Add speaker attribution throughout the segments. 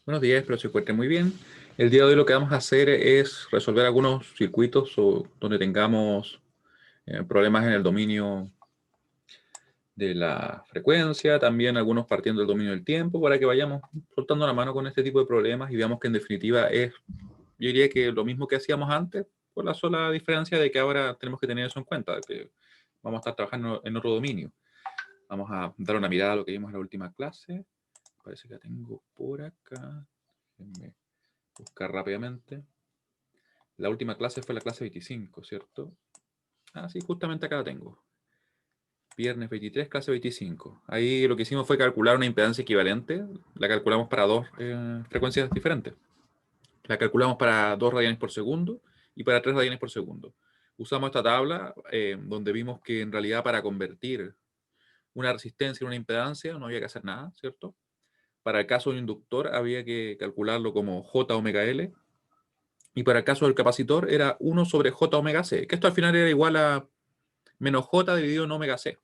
Speaker 1: Buenos días, espero se encuentren muy bien. El día de hoy lo que vamos a hacer es resolver algunos circuitos donde tengamos problemas en el dominio de la frecuencia, también algunos partiendo del dominio del tiempo, para que vayamos soltando la mano con este tipo de problemas y veamos que en definitiva es, yo diría que lo mismo que hacíamos antes, por la sola diferencia de que ahora tenemos que tener eso en cuenta, de que vamos a estar trabajando en otro dominio. Vamos a dar una mirada a lo que vimos en la última clase. Parece que la tengo por acá. Déjenme buscar rápidamente. La última clase fue la clase 25, ¿cierto? Ah, sí, justamente acá la tengo. Viernes 23, clase 25. Ahí lo que hicimos fue calcular una impedancia equivalente. La calculamos para dos frecuencias diferentes. La calculamos para 2 radianes por segundo y para 3 radianes por segundo. Usamos esta tabla donde vimos que en realidad para convertir una resistencia en una impedancia no había que hacer nada, ¿cierto? Para el caso de un inductor había que calcularlo como J omega L, y para el caso del capacitor era 1 sobre J omega C, que esto al final era igual a menos J dividido en omega C.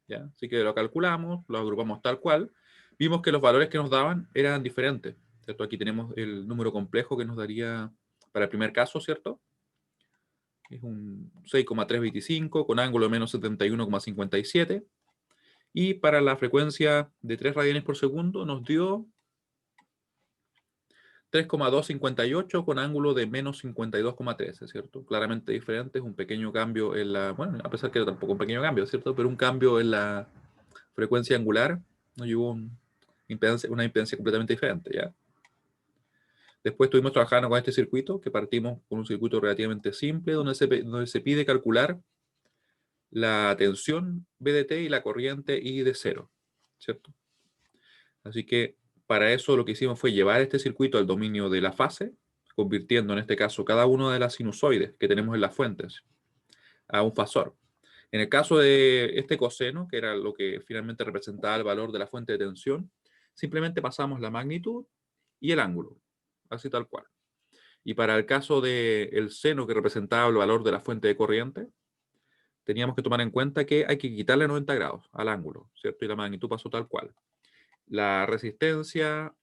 Speaker 1: ¿Ya? Así que lo calculamos, lo agrupamos tal cual, vimos que los valores que nos daban eran diferentes, ¿cierto? Aquí tenemos el número complejo que nos daría para el primer caso, ¿cierto? Es un 6,325 con ángulo de menos 71,57. Y para la frecuencia de 3 radianes por segundo nos dio 3,258 con ángulo de menos 52,13, ¿cierto? Claramente diferente, es un pequeño cambio en la, bueno, a pesar que era tampoco un pequeño cambio, ¿cierto? Pero un cambio en la frecuencia angular nos llevó una impedancia completamente diferente, ¿ya? Después estuvimos trabajando con este circuito, que partimos con un circuito relativamente simple, donde se pide calcular la tensión VDT y la corriente I de cero, ¿cierto? Así que para eso lo que hicimos fue llevar este circuito al dominio de la fase, convirtiendo en este caso cada una de las sinusoides que tenemos en las fuentes a un fasor. En el caso de este coseno, que era lo que finalmente representaba el valor de la fuente de tensión, simplemente pasamos la magnitud y el ángulo, así tal cual. Y para el caso del seno, que representaba el valor de la fuente de corriente, teníamos que tomar en cuenta que hay que quitarle 90 grados al ángulo, ¿cierto? Y la magnitud pasó tal cual. La resistencia,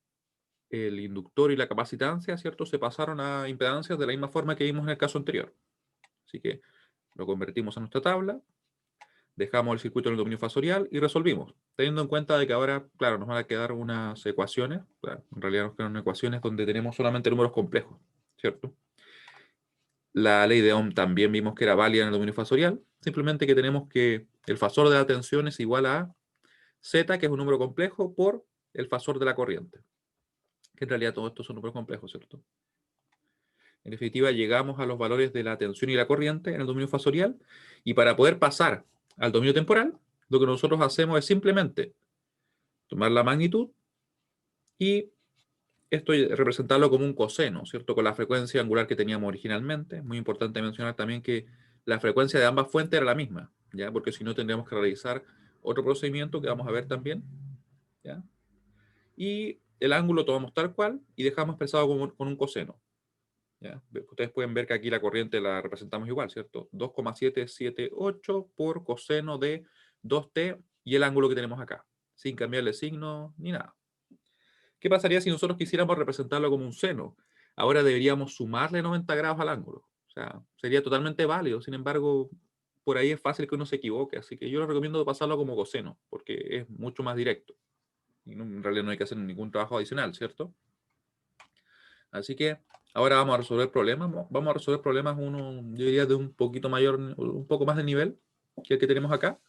Speaker 1: el inductor y la capacitancia, ¿cierto? Se pasaron a impedancias de la misma forma que vimos en el caso anterior. Así que lo convertimos a nuestra tabla, dejamos el circuito en el dominio fasorial y resolvimos, teniendo en cuenta de que ahora, claro, nos van a quedar unas ecuaciones, claro, en realidad nos quedan ecuaciones donde tenemos solamente números complejos, ¿cierto? La ley de Ohm también vimos que era válida en el dominio fasorial, simplemente que tenemos que el fasor de la tensión es igual a Z, que es un número complejo, por el fasor de la corriente, que en realidad todos estos son números complejos, ¿cierto? En definitiva, llegamos a los valores de la tensión y la corriente en el dominio fasorial, y para poder pasar al dominio temporal, lo que nosotros hacemos es simplemente tomar la magnitud y esto representarlo como un coseno, ¿cierto? Con la frecuencia angular que teníamos originalmente. Muy importante mencionar también que la frecuencia de ambas fuentes era la misma, ¿ya? Porque si no tendríamos que realizar otro procedimiento que vamos a ver también, ¿ya? Y el ángulo tomamos tal cual y dejamos expresado con un coseno. ¿Ya? Ustedes pueden ver que aquí la corriente la representamos igual, ¿cierto? 2,778 por coseno de 2t y el ángulo que tenemos acá, sin cambiarle signo ni nada. ¿Qué pasaría si nosotros quisiéramos representarlo como un seno? Ahora deberíamos sumarle 90 grados al ángulo. O sea, sería totalmente válido. Sin embargo, por ahí es fácil que uno se equivoque. Así que yo les recomiendo pasarlo como coseno, porque es mucho más directo. Y en realidad no hay que hacer ningún trabajo adicional, ¿cierto? Así que ahora vamos a resolver problemas. Vamos a resolver problemas, uno, yo diría, de un poquito mayor, un poco más de nivel que el que tenemos acá.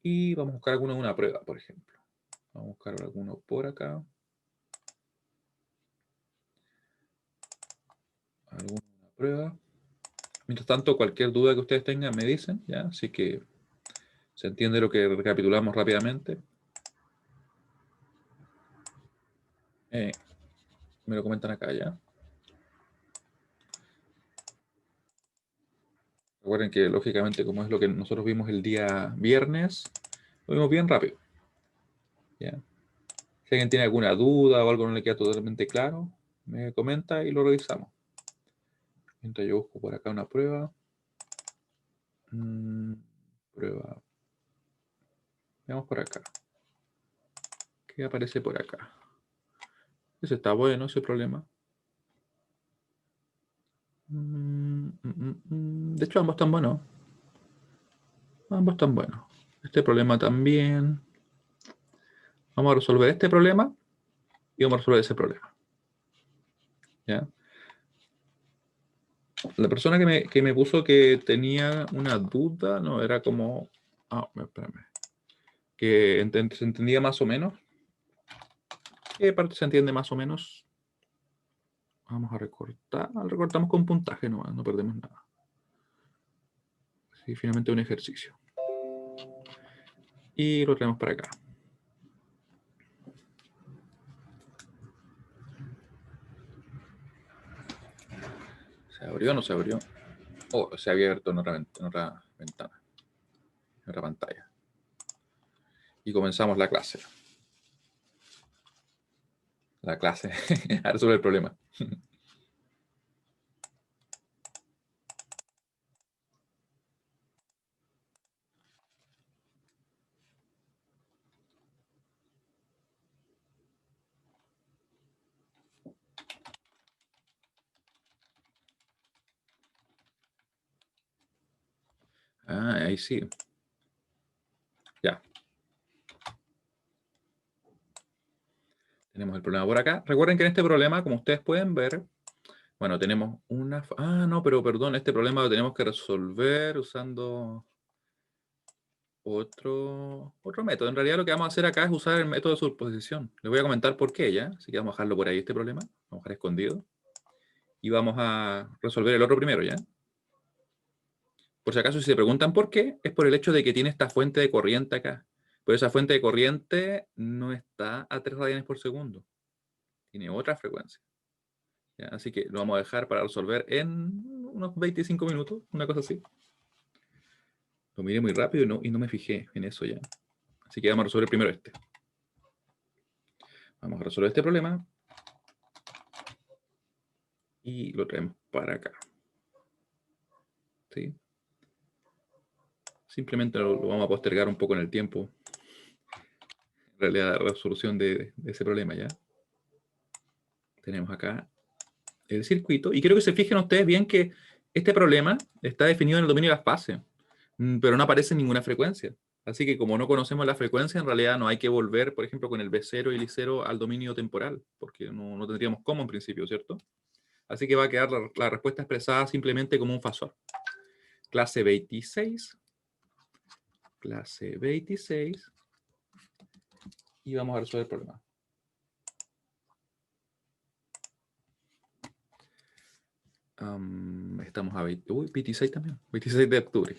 Speaker 1: Y vamos a buscar alguno de una prueba, por ejemplo. Vamos a buscar alguno por acá. Alguna prueba. Mientras tanto, cualquier duda que ustedes tengan me dicen, ¿ya? Así que se entiende lo que recapitulamos rápidamente. Me lo comentan acá, ¿ya? Recuerden que, lógicamente, como es lo que nosotros vimos el día viernes, lo vimos bien rápido, ¿ya? Si alguien tiene alguna duda o algo no le queda totalmente claro, me comenta y lo revisamos. Mientras yo busco por acá una prueba. Prueba. Veamos por acá. ¿Qué aparece por acá? Ese está bueno, ese problema. De hecho, ambos están buenos. Ambos están buenos. Este problema también. Vamos a resolver este problema y vamos a resolver ese problema. ¿Ya? La persona que me puso que tenía una duda, no, era como... Ah, espérame. Que se entendía más o menos. ¿Qué parte se entiende más o menos? Vamos a recortar. Recortamos con puntaje nomás, no perdemos nada. Sí, finalmente un ejercicio. Y lo traemos para acá. ¿Se abrió o no se abrió? Oh, se había abierto en otra ventana, en otra pantalla. Y comenzamos la clase. La clase a resolver el problema. Ah, ahí sí. Ya. Tenemos el problema por acá. Recuerden que en este problema, como ustedes pueden ver, bueno, tenemos una... Ah, no, pero perdón, este problema lo tenemos que resolver usando otro método. En realidad lo que vamos a hacer acá es usar el método de superposición. Les voy a comentar por qué, ¿ya? Así que vamos a dejarlo por ahí, este problema. Vamos a dejar escondido. Y vamos a resolver el otro primero, ¿ya? Por si acaso, si se preguntan por qué, es por el hecho de que tiene esta fuente de corriente acá. Pero esa fuente de corriente no está a 3 radianes por segundo. Tiene otra frecuencia. ¿Ya? Así que lo vamos a dejar para resolver en unos 25 minutos, una cosa así. Lo miré muy rápido y no me fijé en eso ya. Así que vamos a resolver primero este. Vamos a resolver este problema. Y lo traemos para acá. ¿Sí? Simplemente lo vamos a postergar un poco en el tiempo. En realidad, la resolución de ese problema ya. Tenemos acá el circuito. Y quiero que se fijen ustedes bien que este problema está definido en el dominio de las fases, pero no aparece en ninguna frecuencia. Así que como no conocemos la frecuencia, en realidad no hay que volver, por ejemplo, con el B0 y el I0 al dominio temporal, porque no tendríamos cómo en principio, ¿cierto? Así que va a quedar la respuesta expresada simplemente como un fasor. Clase 26. Clase 26. Y vamos a resolver el problema. Estamos a 26 también. 26 de octubre.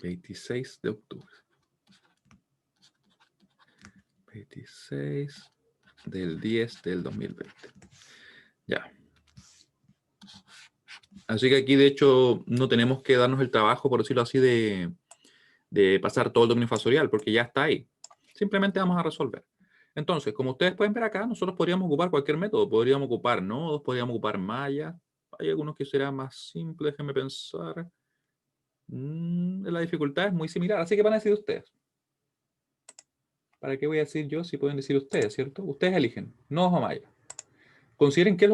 Speaker 1: 26 de octubre. 26 del 10 del 2020. Ya. Así que aquí, de hecho, no tenemos que darnos el trabajo, por decirlo así, de pasar todo el dominio fasorial, porque ya está ahí. Simplemente vamos a resolver. Entonces, como ustedes pueden ver acá, nosotros podríamos ocupar cualquier método. Podríamos ocupar nodos, podríamos ocupar mallas. Hay algunos que serán más simples, déjenme pensar. La dificultad es muy similar, así que van a decir ustedes. ¿Para qué voy a decir yo si pueden decir ustedes, cierto? Ustedes eligen, nodos o mallas. Consideren qué es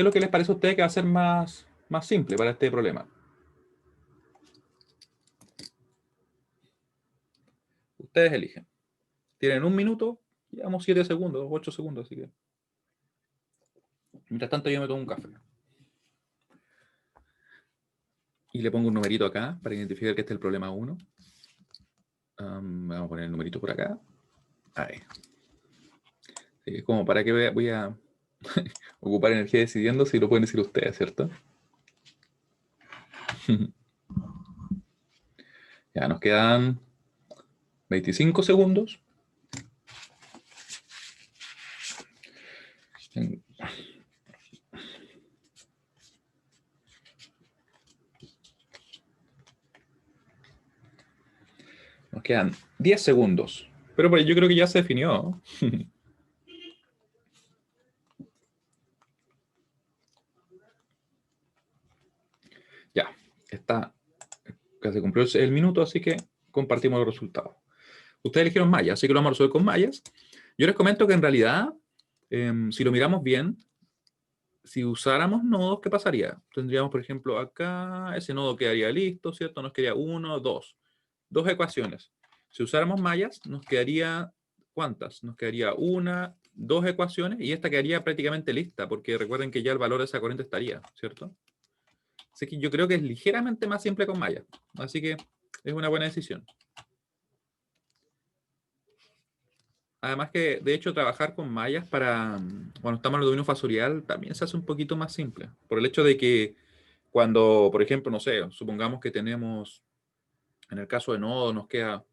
Speaker 1: lo que les parece a ustedes que va a ser más simple para este problema. Ustedes eligen. Tienen 1 minuto, llevamos 7 segundos, 8 segundos, así que. Mientras tanto yo me tomo un café. Y le pongo un numerito acá para identificar que este es el problema 1. Vamos a poner el numerito por acá. Ahí. Es como para que voy a ocupar energía decidiendo si lo pueden decir ustedes, ¿cierto? Ya nos quedan 25 segundos. Nos quedan 10 segundos. Pero pues yo creo que ya se definió. Ya, está. Casi cumplió el minuto, así que compartimos los resultados. Ustedes eligieron mallas, así que lo vamos a resolver con mallas. Yo les comento que en realidad Si lo miramos bien, si usáramos nodos, ¿qué pasaría? Tendríamos, por ejemplo, acá, ese nodo quedaría listo, ¿cierto? Nos quedaría 1, 2. Dos ecuaciones. Si usáramos mallas, nos quedaría, ¿cuántas? Nos quedaría una, dos ecuaciones, y esta quedaría prácticamente lista, porque recuerden que ya el valor de esa corriente estaría, ¿cierto? Así que yo creo que es ligeramente más simple con mallas. Así que es una buena decisión. Además que, de hecho, trabajar con mallas para, cuando estamos en el dominio fasorial, también se hace un poquito más simple. Por el hecho de que cuando, por ejemplo, no sé, supongamos que tenemos, en el caso de nodo, nos queda,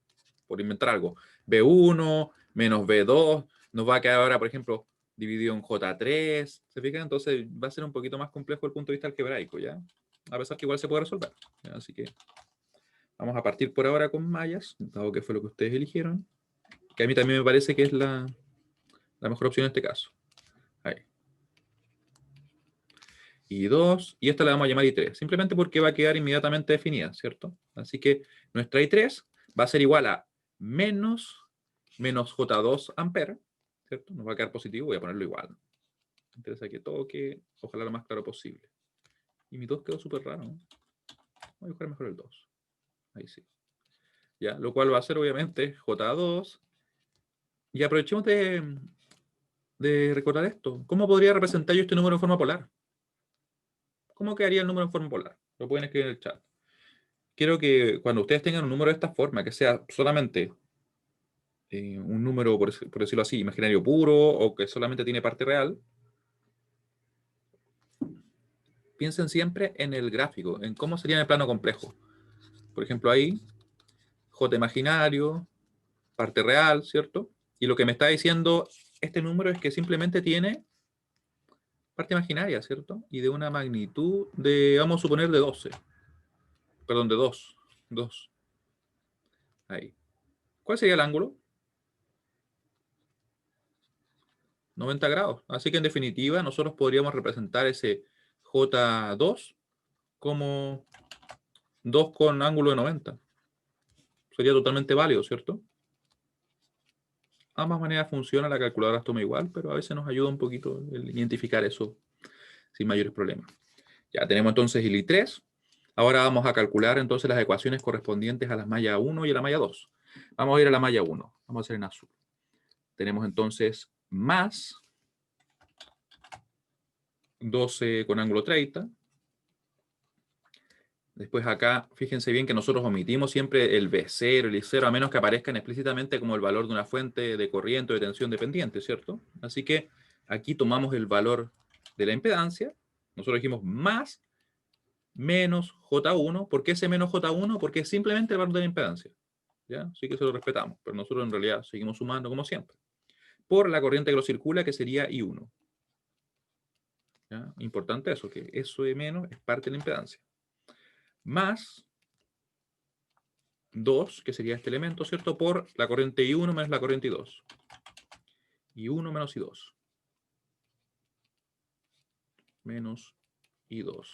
Speaker 1: por inventar algo, B1 menos B2, nos va a quedar ahora, por ejemplo, dividido en J3, ¿se fijan? Entonces va a ser un poquito más complejo desde el punto de vista algebraico, ¿ya? A pesar que igual se puede resolver, ¿ya? Así que vamos a partir por ahora con mallas, dado que fue lo que ustedes eligieron, que a mí también me parece que es la mejor opción en este caso. Ahí. I2, y esta la vamos a llamar I3, simplemente porque va a quedar inmediatamente definida, ¿cierto? Así que nuestra I3 va a ser igual a menos J2 ampere, ¿cierto? Nos va a quedar positivo, voy a ponerlo igual. Me interesa que todo quede, ojalá lo más claro posible. Y mi 2 quedó súper raro, ¿no? Voy a buscar mejor el 2. Ahí sí. Ya, lo cual va a ser obviamente J2. Y aprovechemos de recordar esto. ¿Cómo podría representar yo este número en forma polar? ¿Cómo quedaría el número en forma polar? Lo pueden escribir en el chat. Quiero que cuando ustedes tengan un número de esta forma, que sea solamente un número, por decirlo así, imaginario puro, o que solamente tiene parte real, piensen siempre en el gráfico, en cómo sería en el plano complejo. Por ejemplo, ahí, J imaginario, parte real, ¿cierto? Y lo que me está diciendo este número es que simplemente tiene parte imaginaria, ¿cierto? Y de una magnitud de, vamos a suponer, de 12. Perdón, de 2. 2. Ahí. ¿Cuál sería el ángulo? 90 grados. Así que en definitiva, nosotros podríamos representar ese J2 como 2 con ángulo de 90. Sería totalmente válido, ¿cierto? Ambas maneras funcionan, la calculadora toma igual, pero a veces nos ayuda un poquito el identificar eso sin mayores problemas. Ya tenemos entonces el I3. Ahora vamos a calcular entonces las ecuaciones correspondientes a la malla 1 y a la malla 2. Vamos a ir a la malla 1. Vamos a hacer en azul. Tenemos entonces más 12 con ángulo 30. Después acá, fíjense bien que nosotros omitimos siempre el B0, el I0, a menos que aparezcan explícitamente como el valor de una fuente de corriente o de tensión dependiente, ¿cierto? Así que aquí tomamos el valor de la impedancia. Nosotros dijimos más menos J1. ¿Por qué ese menos J1? Porque es simplemente el valor de la impedancia. ¿Ya? Así que eso lo respetamos, pero nosotros en realidad seguimos sumando como siempre. Por la corriente que lo circula, que sería I1. ¿Ya? Importante eso, que eso de menos es parte de la impedancia. Más 2, que sería este elemento, ¿cierto? Por la corriente I1 menos la corriente I2. I1 menos I2. Menos I2.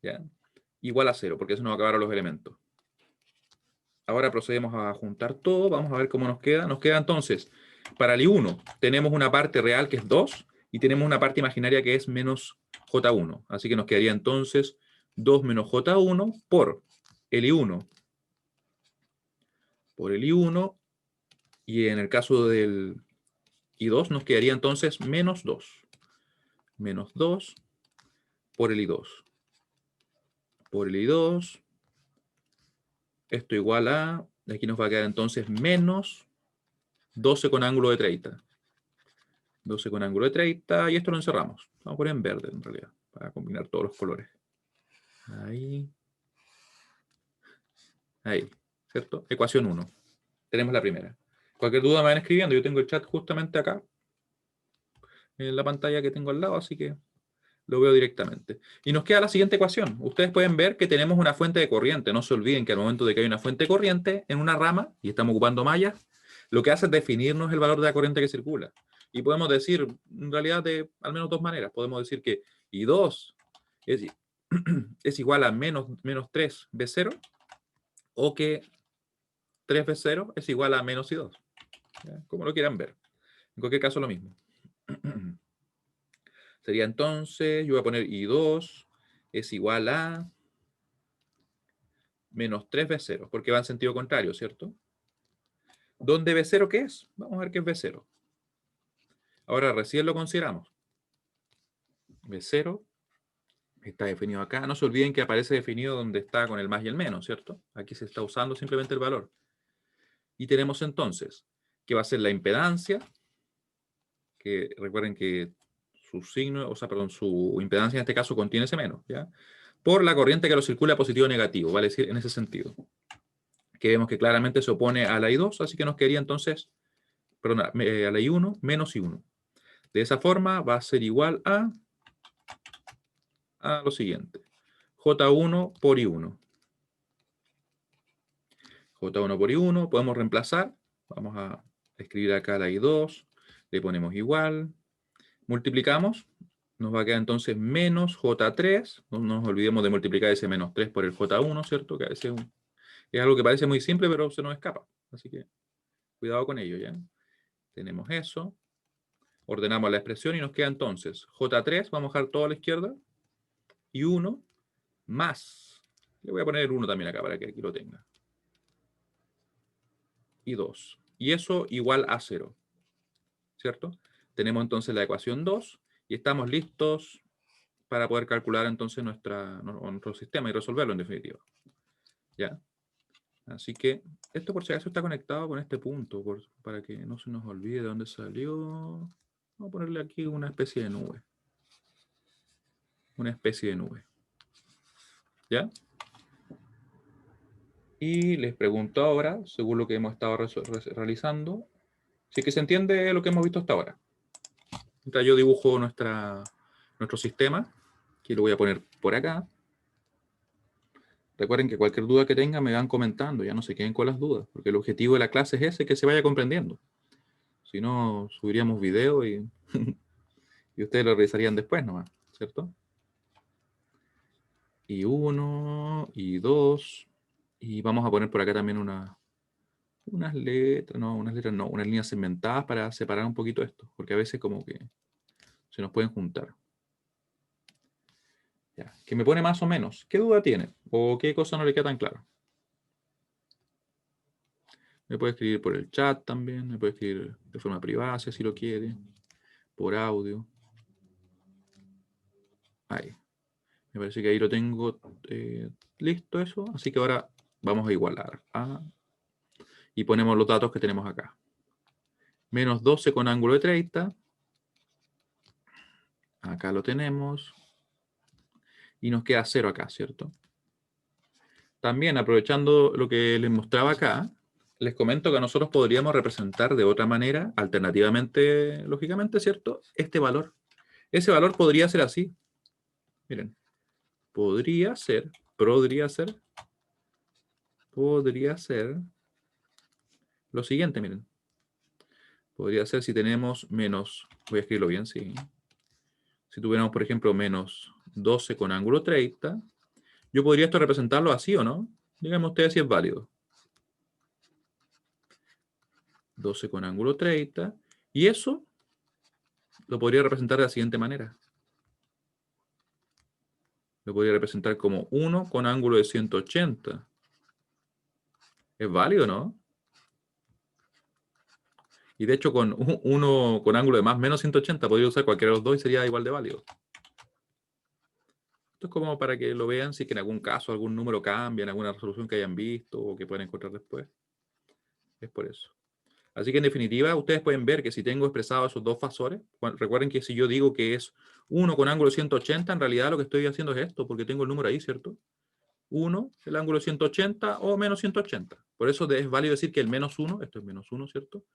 Speaker 1: ¿Ya? Igual a 0, porque eso nos acabaron los elementos. Ahora procedemos a juntar todo. Vamos a ver cómo nos queda. Nos queda entonces, para el I1, tenemos una parte real que es 2 y tenemos una parte imaginaria que es menos J1. Así que nos quedaría entonces 2 menos J1 por el I1. Por el I1. Y en el caso del I2 nos quedaría entonces menos 2. Menos 2 por el I2. Por el I2. Esto igual a, aquí nos va a quedar entonces menos 12 con ángulo de 30. 12 con ángulo de 30, y esto lo encerramos. Vamos a poner en verde en realidad, para combinar todos los colores. Ahí. Ahí, ¿cierto? Ecuación 1. Tenemos la primera. Cualquier duda me van escribiendo. Yo tengo el chat justamente acá, en la pantalla que tengo al lado, así que lo veo directamente. Y nos queda la siguiente ecuación. Ustedes pueden ver que tenemos una fuente de corriente. No se olviden que al momento de que hay una fuente de corriente en una rama, y estamos ocupando mallas, lo que hace es definirnos el valor de la corriente que circula. Y podemos decir, en realidad, de al menos dos maneras. Podemos decir que I2 es igual a menos 3 B0, o que 3 B0 es igual a menos I2. ¿Ya? Como lo quieran ver. En cualquier caso, lo mismo. Sería entonces, yo voy a poner I2 es igual a menos 3B0, porque va en sentido contrario, ¿cierto? ¿Dónde B0 qué es? Vamos a ver qué es B0. Ahora recién lo consideramos. B0 está definido acá. No se olviden que aparece definido donde está con el más y el menos, ¿cierto? Aquí se está usando simplemente el valor. Y tenemos entonces que va a ser la impedancia, que recuerden que su signo, o sea, perdón, su impedancia en este caso contiene ese menos, ¿ya? Por la corriente que lo circula positivo o negativo, vale decir, en ese sentido. Que vemos que claramente se opone a la I2, así que nos quedaría entonces, perdón, a la I1 menos I1. De esa forma va a ser igual a lo siguiente. J1 por I1. J1 por I1, podemos reemplazar. Vamos a escribir acá la I2, le ponemos igual, multiplicamos, nos va a quedar entonces menos J3, no nos olvidemos de multiplicar ese menos 3 por el J1, ¿cierto? Que a veces es algo que parece muy simple, pero se nos escapa. Así que cuidado con ello, ¿ya? Tenemos eso, ordenamos la expresión y nos queda entonces J3, vamos a dejar todo a la izquierda, y 1 más, le voy a poner el 1 también acá para que aquí lo tenga, y 2. Y eso igual a 0, ¿cierto? Tenemos entonces la ecuación 2 y estamos listos para poder calcular entonces nuestro sistema y resolverlo en definitiva. ¿Ya? Así que esto por si acaso está conectado con este punto, para que no se nos olvide de dónde salió. Vamos a ponerle aquí una especie de nube. Una especie de nube. ¿Ya? Y les pregunto ahora, según lo que hemos estado realizando, si es que se entiende lo que hemos visto hasta ahora. Mientras yo dibujo nuestro sistema, que lo voy a poner por acá. Recuerden que cualquier duda que tengan me van comentando, ya no se queden con las dudas, porque el objetivo de la clase es ese, que se vaya comprendiendo. Si no, subiríamos video y, y ustedes lo revisarían después nomás, ¿cierto? Y 1, y 2, y vamos a poner por acá también unas letras, no, unas líneas segmentadas para separar un poquito esto, porque a veces como que se nos pueden juntar. Ya, que me pone más o menos. ¿Qué duda tiene? ¿O qué cosa no le queda tan claro? Me puede escribir por el chat también, me puede escribir de forma privada si así lo quiere, por audio. Ahí. Me parece que ahí lo tengo listo eso, así que ahora vamos a igualar. Y ponemos los datos que tenemos acá. Menos 12 con ángulo de 30. Acá lo tenemos. Y nos queda 0 acá, ¿cierto? También, aprovechando lo que les mostraba acá, les comento que nosotros podríamos representar de otra manera, alternativamente, lógicamente, ¿cierto? Este valor. Ese valor podría ser así. Miren. Podría ser lo siguiente, miren. Podría ser si tenemos menos, voy a escribirlo bien, sí. Si tuviéramos, por ejemplo, menos 12 con ángulo 30, yo podría esto representarlo así, ¿o no? Díganme ustedes si es válido. 12 con ángulo 30. Y eso lo podría representar de la siguiente manera. Lo podría representar como 1 con ángulo de 180. ¿Es válido, no? Y de hecho, con 1 con ángulo de más menos 180, podría usar cualquiera de los dos y sería igual de válido. Esto es como para que lo vean si que en algún caso algún número cambia, en alguna resolución que hayan visto o que pueden encontrar después. Es por eso. Así que en definitiva, ustedes pueden ver que si tengo expresado esos dos fasores, recuerden que si yo digo que es 1 con ángulo de 180, en realidad lo que estoy haciendo es esto, porque tengo el número ahí, ¿cierto? 1, el ángulo de 180 o menos 180. Por eso es válido decir que el menos 1, esto es menos 1, ¿cierto?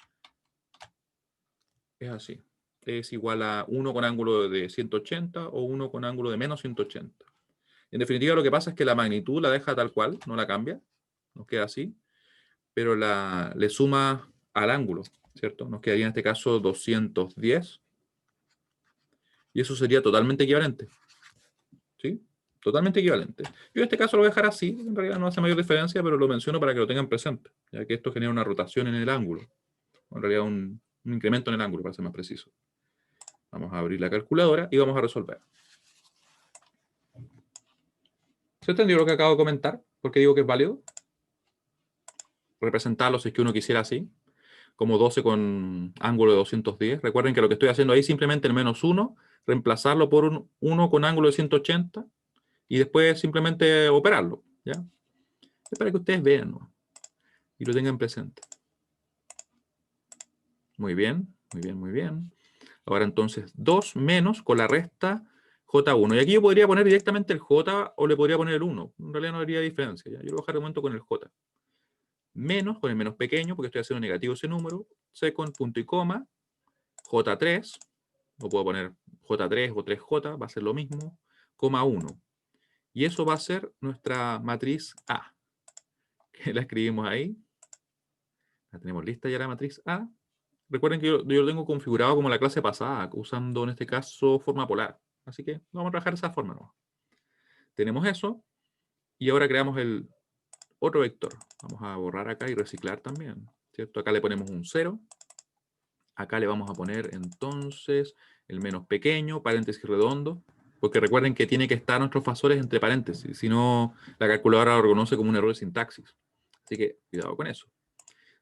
Speaker 1: Es así. Es igual a 1 con ángulo de 180 o 1 con ángulo de menos 180. En definitiva, lo que pasa es que la magnitud la deja tal cual, no la cambia, nos queda así, pero le suma al ángulo, ¿cierto? Nos quedaría en este caso 210, y eso sería totalmente equivalente, ¿sí? Totalmente equivalente. Yo en este caso lo voy a dejar así, en realidad no hace mayor diferencia, pero lo menciono para que lo tengan presente, ya que esto genera una rotación en el ángulo, o en realidad un incremento en el ángulo, para ser más preciso. Vamos a abrir la calculadora y vamos a resolver. ¿Se entendió lo que acabo de comentar? ¿Por qué digo que es válido? Representarlo si es que uno quisiera así, como 12 con ángulo de 210. Recuerden que lo que estoy haciendo ahí es simplemente el menos 1, reemplazarlo por un 1 con ángulo de 180 y después simplemente operarlo. ¿Ya? Es para que ustedes vean, ¿no? Y lo tengan presente. Muy bien, muy bien, muy bien. Ahora entonces 2 menos con la resta J1. Y aquí yo podría poner directamente el J o le podría poner el 1. En realidad no habría diferencia. ¿ya? Yo lo voy a dejar de momento con el J. Menos, con el menos pequeño, porque estoy haciendo negativo ese número. Second, punto y coma. J3. O puedo poner J3 o 3J. Va a ser lo mismo. Coma 1. Y eso va a ser nuestra matriz A. Que la escribimos ahí. La tenemos lista ya la matriz A. Recuerden que yo lo tengo configurado como la clase pasada, usando en este caso forma polar. Así que vamos a trabajar de esa forma, ¿no? Tenemos eso. Y ahora creamos el otro vector. Vamos a borrar acá y reciclar también. ¿Cierto? Acá le ponemos un 0. Acá le vamos a poner entonces el menos pequeño, paréntesis redondo. Porque recuerden que tiene que estar nuestros fasores entre paréntesis. Si no, la calculadora lo reconoce como un error de sintaxis. Así que cuidado con eso.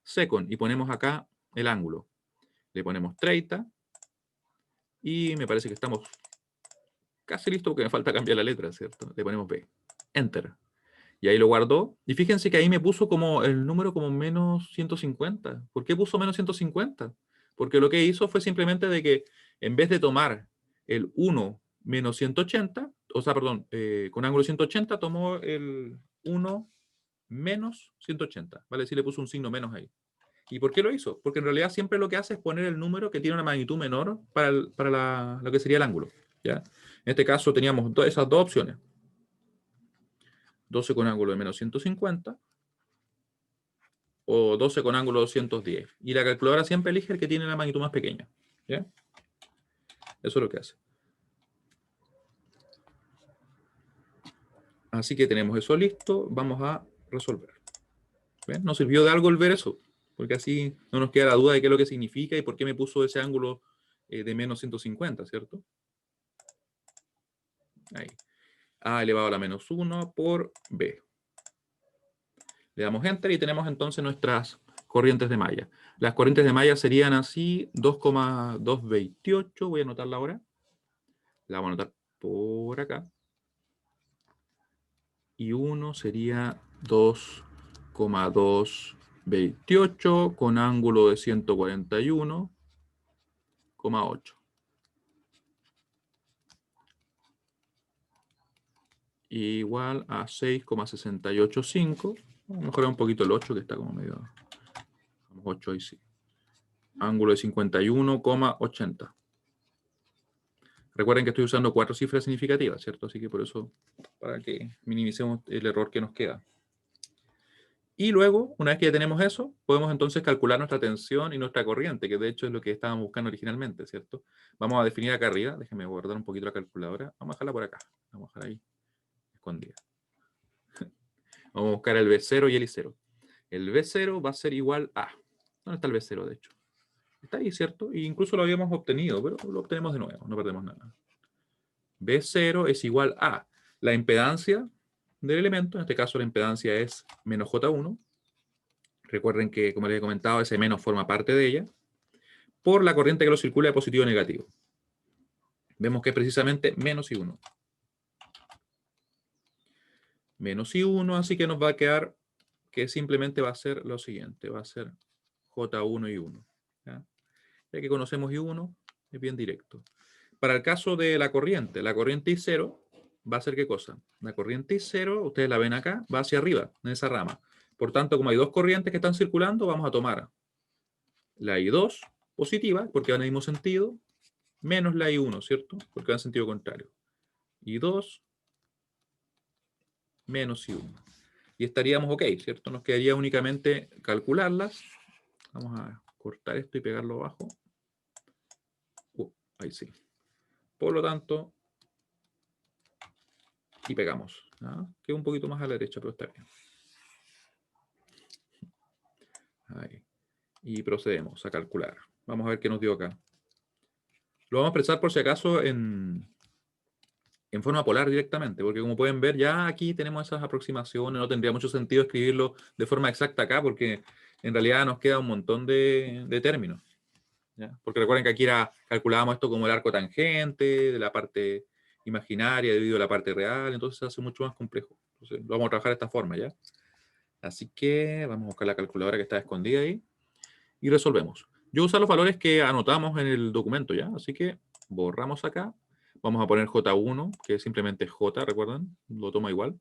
Speaker 1: Second. Y ponemos acá el ángulo. Le ponemos 30. Y me parece que estamos casi listos porque me falta cambiar la letra, ¿cierto? Le ponemos B. Enter. Y ahí lo guardó. Y fíjense que ahí me puso como el número como menos 150. ¿Por qué puso menos 150? Porque lo que hizo fue simplemente de que en vez de tomar el 1 menos 180, o sea, perdón, con ángulo 180, tomó el 1 menos 180. ¿Vale? Sí le puso un signo menos ahí. ¿Y por qué lo hizo? Porque en realidad siempre lo que hace es poner el número que tiene una magnitud menor para lo que sería el ángulo. ¿ya? En este caso teníamos esas dos opciones. 12 con ángulo de menos 150 o 12 con ángulo 210. Y la calculadora siempre elige el que tiene la magnitud más pequeña. ¿ya? Eso es lo que hace. Así que tenemos eso listo. Vamos a resolver. ¿Ven? Nos sirvió de algo el ver eso. Porque así no nos queda la duda de qué es lo que significa y por qué me puso ese ángulo de menos 150, ¿cierto? Ahí. A elevado a la menos 1 por B. Le damos Enter y tenemos entonces nuestras corrientes de malla. Las corrientes de malla serían así, 2,228. Voy a anotarla ahora. La vamos a anotar por acá. Y 1 sería 2,228 con ángulo de 141,8. Igual a 6,685. Vamos a mejorar un poquito el 8, que está como medio... Vamos 8 ahí sí. Ángulo de 51,80. Recuerden que estoy usando 4 cifras significativas, ¿cierto? Así que por eso, para que minimicemos el error que nos queda. Y luego, una vez que ya tenemos eso, podemos entonces calcular nuestra tensión y nuestra corriente, que de hecho es lo que estábamos buscando originalmente, ¿cierto? Vamos a definir acá arriba. Déjenme guardar un poquito la calculadora. Vamos a dejarla por acá. Vamos a dejar ahí, escondida. Vamos a buscar el B0 y el I0. El B0 va a ser igual a... ¿Dónde está el B0, de hecho? Está ahí, ¿cierto? E incluso lo habíamos obtenido, pero lo obtenemos de nuevo, no perdemos nada. B0 es igual a la impedancia del elemento, en este caso la impedancia es menos J1. Recuerden que, como les he comentado, ese menos forma parte de ella, por la corriente que lo circula de positivo a negativo. Vemos que es precisamente menos I1. Menos I1, así que nos va a quedar que simplemente va a ser lo siguiente, va a ser J1 y 1. ¿ya? Ya que conocemos I1, es bien directo. Para el caso de la corriente I0 va a ser ¿qué cosa? La corriente I0, ustedes la ven acá, va hacia arriba, en esa rama. Por tanto, como hay dos corrientes que están circulando, vamos a tomar la I2 positiva, porque va en el mismo sentido, menos la I1, ¿cierto? Porque va en sentido contrario. I2 menos I1. Y estaríamos ok, ¿cierto? Nos quedaría únicamente calcularlas. Vamos a cortar esto y pegarlo abajo. Ahí sí. Por lo tanto, y pegamos. ¿no? Queda un poquito más a la derecha, pero está bien. Ahí. Y procedemos a calcular. Vamos a ver qué nos dio acá. Lo vamos a expresar por si acaso en forma polar directamente, porque como pueden ver, ya aquí tenemos esas aproximaciones, no tendría mucho sentido escribirlo de forma exacta acá, porque en realidad nos queda un montón de términos, ¿ya? Porque recuerden que aquí calculábamos esto como el arco tangente, de la parte imaginaria debido a la parte real, entonces se hace mucho más complejo. Entonces lo vamos a trabajar de esta forma, ¿ya? Así que vamos a buscar la calculadora que está escondida ahí y resolvemos. Yo uso los valores que anotamos en el documento, ¿ya? Así que borramos acá. Vamos a poner J1, que es simplemente J, ¿recuerdan? Lo toma igual.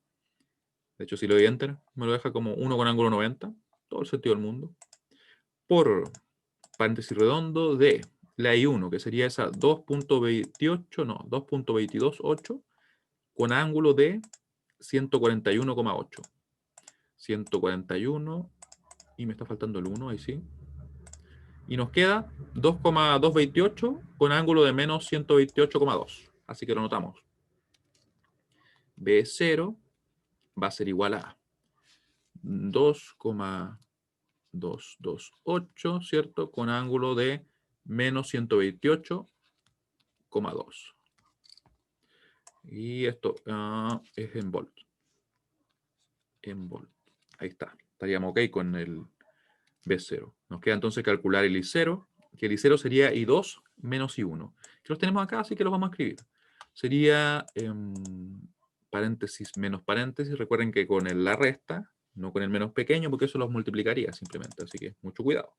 Speaker 1: De hecho, si le doy Enter, me lo deja como 1 con ángulo 90. Todo el sentido del mundo. Por paréntesis redondo de la I1, que sería esa 2.28, no, 2.228, con ángulo de 141,8. 141, y me está faltando el 1, ahí sí. Y nos queda 2,228 con ángulo de menos 128,2. Así que lo notamos. B0 va a ser igual a 2,228, ¿cierto? Con ángulo de menos 128,2. Y esto es en volt. En volt. Ahí está. Estaríamos ok con el B0. Nos queda entonces calcular el I0, que el I0 sería I2 menos I1. Que los tenemos acá, así que los vamos a escribir. Sería paréntesis menos paréntesis. Recuerden que con la resta, no con el menos pequeño, porque eso los multiplicaría simplemente. Así que mucho cuidado.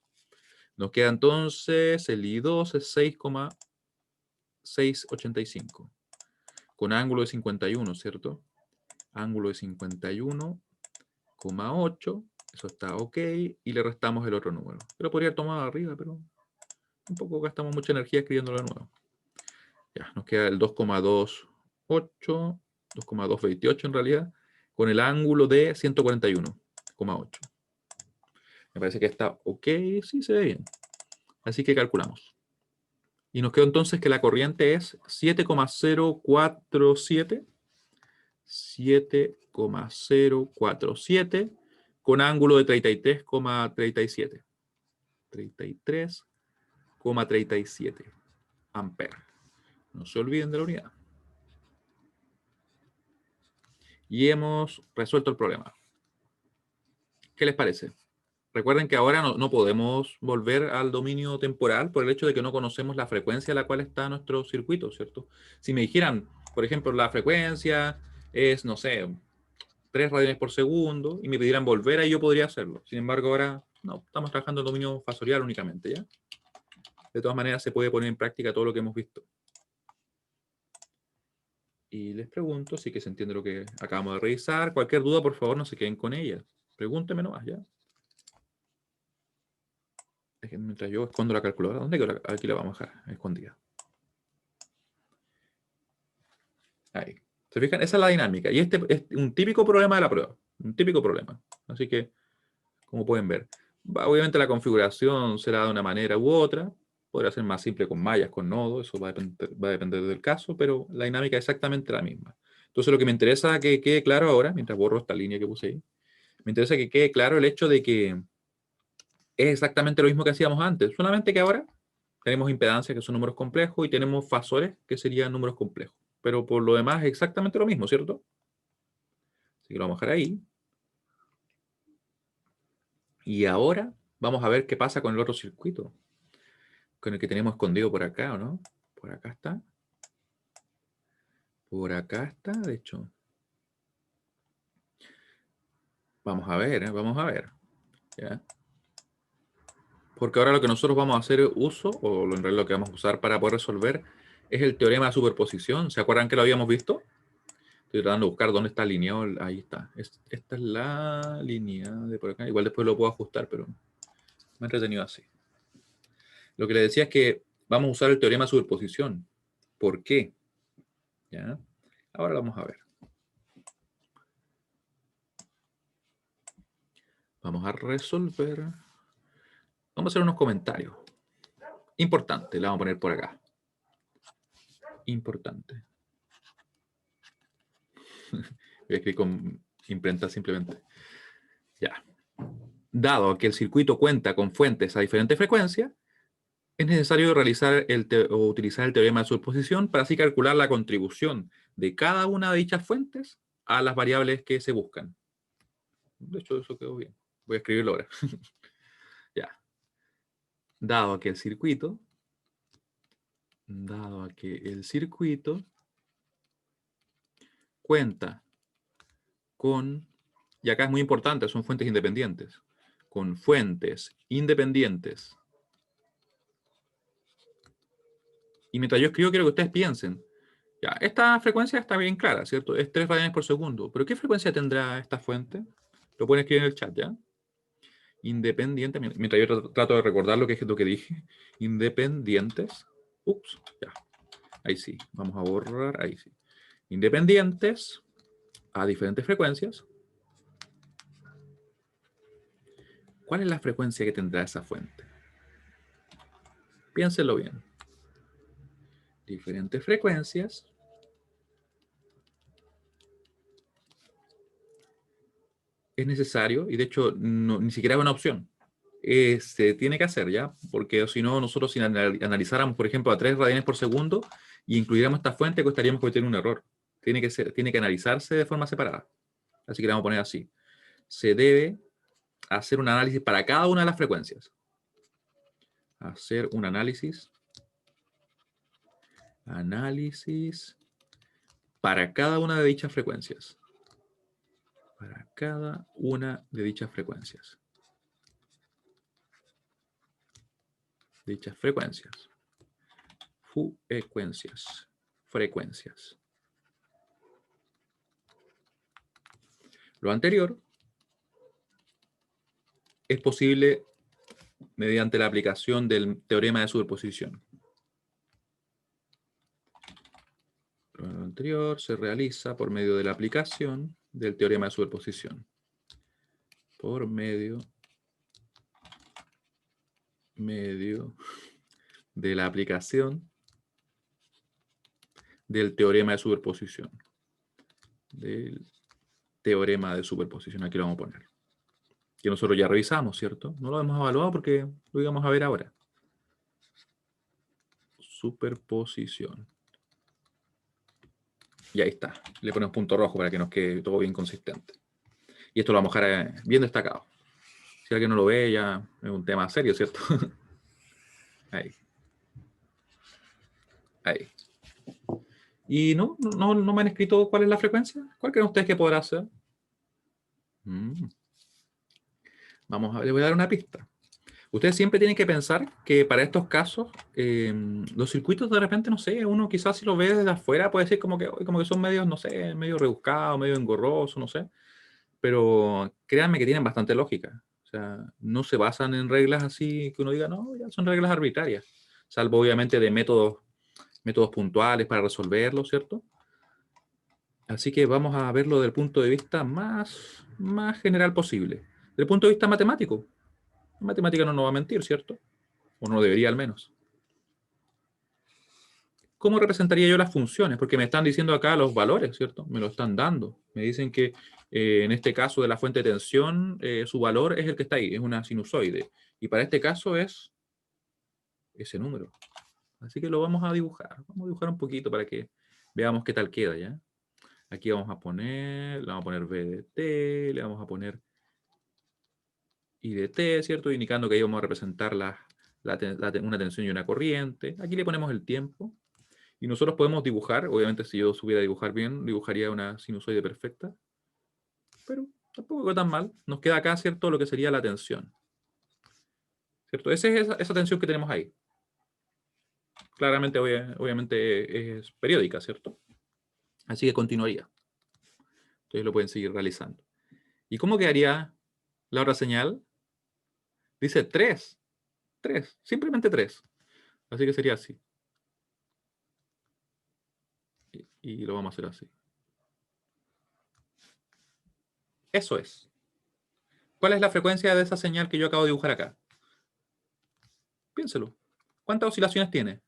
Speaker 1: Nos queda entonces el I2 es 6,685. Con ángulo de 51, ¿cierto? Ángulo de 51,8. Eso está ok. Y le restamos el otro número. Yo lo podría tomar arriba, pero un poco gastamos mucha energía escribiéndolo de nuevo. Ya, nos queda el 2,28, 2,228 en realidad, con el ángulo de 141,8. Me parece que está ok, sí se ve bien. Así que calculamos. Y nos quedó entonces que la corriente es 7,047, 7,047 con ángulo de 33,37. 33,37 amperes. No se olviden de la unidad. Y hemos resuelto el problema. ¿Qué les parece? Recuerden que ahora no podemos volver al dominio temporal por el hecho de que no conocemos la frecuencia a la cual está nuestro circuito, ¿cierto? Si me dijeran, por ejemplo, la frecuencia es, no sé, 3 radiones por segundo, y me pidieran volver, ahí yo podría hacerlo. Sin embargo, ahora no, estamos trabajando en dominio fasorial únicamente, ¿ya? De todas maneras, se puede poner en práctica todo lo que hemos visto. Y les pregunto, sí que se entiende lo que acabamos de revisar. Cualquier duda, por favor, no se queden con ella. Pregúntenme nomás, ¿ya? Mientras yo escondo la calculadora, ¿dónde quedó aquí la vamos a dejar? Escondida. Ahí. ¿Se fijan? Esa es la dinámica. Y este es un típico problema de la prueba. Un típico problema. Así que, como pueden ver, obviamente la configuración será de una manera u otra. Podría ser más simple con mallas, con nodos. Eso va a depender del caso, pero la dinámica es exactamente la misma. Entonces, lo que me interesa que quede claro ahora, mientras borro esta línea que puse ahí, me interesa que quede claro el hecho de que es exactamente lo mismo que hacíamos antes, solamente que ahora tenemos impedancias que son números complejos y tenemos fasores que serían números complejos. Pero por lo demás es exactamente lo mismo, ¿cierto? Así que lo vamos a dejar ahí. Y ahora vamos a ver qué pasa con el otro circuito, con el que tenemos escondido por acá, ¿o no? Por acá está. Por acá está, de hecho. Vamos a ver, vamos a ver. ¿Ya? Porque ahora lo que nosotros vamos a hacer uso, o en realidad lo que vamos a usar para poder resolver, es el teorema de superposición. ¿Se acuerdan que lo habíamos visto? Estoy tratando de buscar dónde está alineado. Ahí está. Esta es la línea de por acá. Igual después lo puedo ajustar, pero me he entretenido así. Lo que le decía es que vamos a usar el teorema de superposición. ¿Por qué? ¿Ya? Ahora lo vamos a ver. Vamos a resolver. Vamos a hacer unos comentarios. Importante, la vamos a poner por acá. Importante. Voy a escribir con imprenta simplemente. Ya. Dado que el circuito cuenta con fuentes a diferentes frecuencias, es necesario realizar o utilizar el teorema de superposición para así calcular la contribución de cada una de dichas fuentes a las variables que se buscan. De hecho, eso quedó bien. Voy a escribirlo ahora. Ya. Dado que el circuito cuenta con, y acá es muy importante, son fuentes independientes, con fuentes independientes. Y mientras yo escribo, quiero que ustedes piensen. Ya, esta frecuencia está bien clara, ¿cierto? Es 3 radianes por segundo. ¿Pero qué frecuencia tendrá esta fuente? Lo pueden escribir en el chat, ¿ya? Independiente, mientras yo trato de recordar lo que es lo que dije. Independientes. Ups, ya. Ahí sí. Vamos a borrar, ahí sí. Independientes a diferentes frecuencias. ¿Cuál es la frecuencia que tendrá esa fuente? Piénsenlo bien. Diferentes frecuencias. Es necesario, y de hecho ni siquiera es una opción. Se tiene que hacer, ¿ya? Porque si no, nosotros si analizáramos, por ejemplo, a 3 radianes por segundo y incluyéramos esta fuente, estaríamos cometiendo un error. Tiene que analizarse de forma separada. Así que le vamos a poner así. Se debe hacer un análisis para cada una de las frecuencias. Hacer un análisis para cada una de dichas frecuencias. Para cada una de dichas frecuencias. Frecuencias. Lo anterior es posible mediante la aplicación del teorema de superposición. Lo anterior se realiza por medio de la aplicación del teorema de superposición. Por medio de la aplicación del teorema de superposición. Del teorema de superposición, aquí lo vamos a poner. Que nosotros ya revisamos, ¿cierto? No lo hemos evaluado porque lo íbamos a ver ahora. Superposición. Y ahí está. Le ponemos punto rojo para que nos quede todo bien consistente. Y esto lo vamos a dejar bien destacado. Si alguien no lo ve, ya es un tema serio, ¿cierto? Ahí. Ahí. Y no me han escrito cuál es la frecuencia. ¿Cuál creen ustedes que podrá ser? Les voy a dar una pista. Ustedes siempre tienen que pensar que para estos casos, los circuitos de repente, no sé, uno quizás si lo ve desde afuera puede decir como que son medios, no sé, medio rebuscados, medio engorrosos, no sé. Pero créanme que tienen bastante lógica. O sea, no se basan en reglas así que uno diga, no, ya son reglas arbitrarias. Salvo obviamente de métodos puntuales para resolverlo, ¿cierto? Así que vamos a verlo desde el punto de vista más general posible. Desde el punto de vista matemático. La matemática no nos va a mentir, ¿cierto? O no debería al menos. ¿Cómo representaría yo las funciones? Porque me están diciendo acá los valores, ¿cierto? Me lo están dando. Me dicen que en este caso de la fuente de tensión, su valor es el que está ahí, es una sinusoide. Y para este caso es ese número. Así que lo vamos a dibujar. Vamos a dibujar un poquito para que veamos qué tal queda, ¿ya? Aquí le vamos a poner B de t, le vamos a poner I de t, ¿cierto? Indicando que ahí vamos a representar una tensión y una corriente. Aquí le ponemos el tiempo. Y nosotros podemos dibujar, obviamente si yo supiera dibujar bien, dibujaría una sinusoide perfecta. Pero tampoco quedó tan mal. Nos queda acá, ¿cierto? Lo que sería la tensión. ¿Cierto? Esa es esa tensión que tenemos ahí. Claramente, obviamente es periódica, ¿cierto? Así que continuaría. Entonces lo pueden seguir realizando. ¿Y cómo quedaría la otra señal? Dice 3. 3. Simplemente 3. Así que sería así. Y lo vamos a hacer así. Eso es. ¿Cuál es la frecuencia de esa señal que yo acabo de dibujar acá? Piénselo. ¿Cuántas oscilaciones tiene?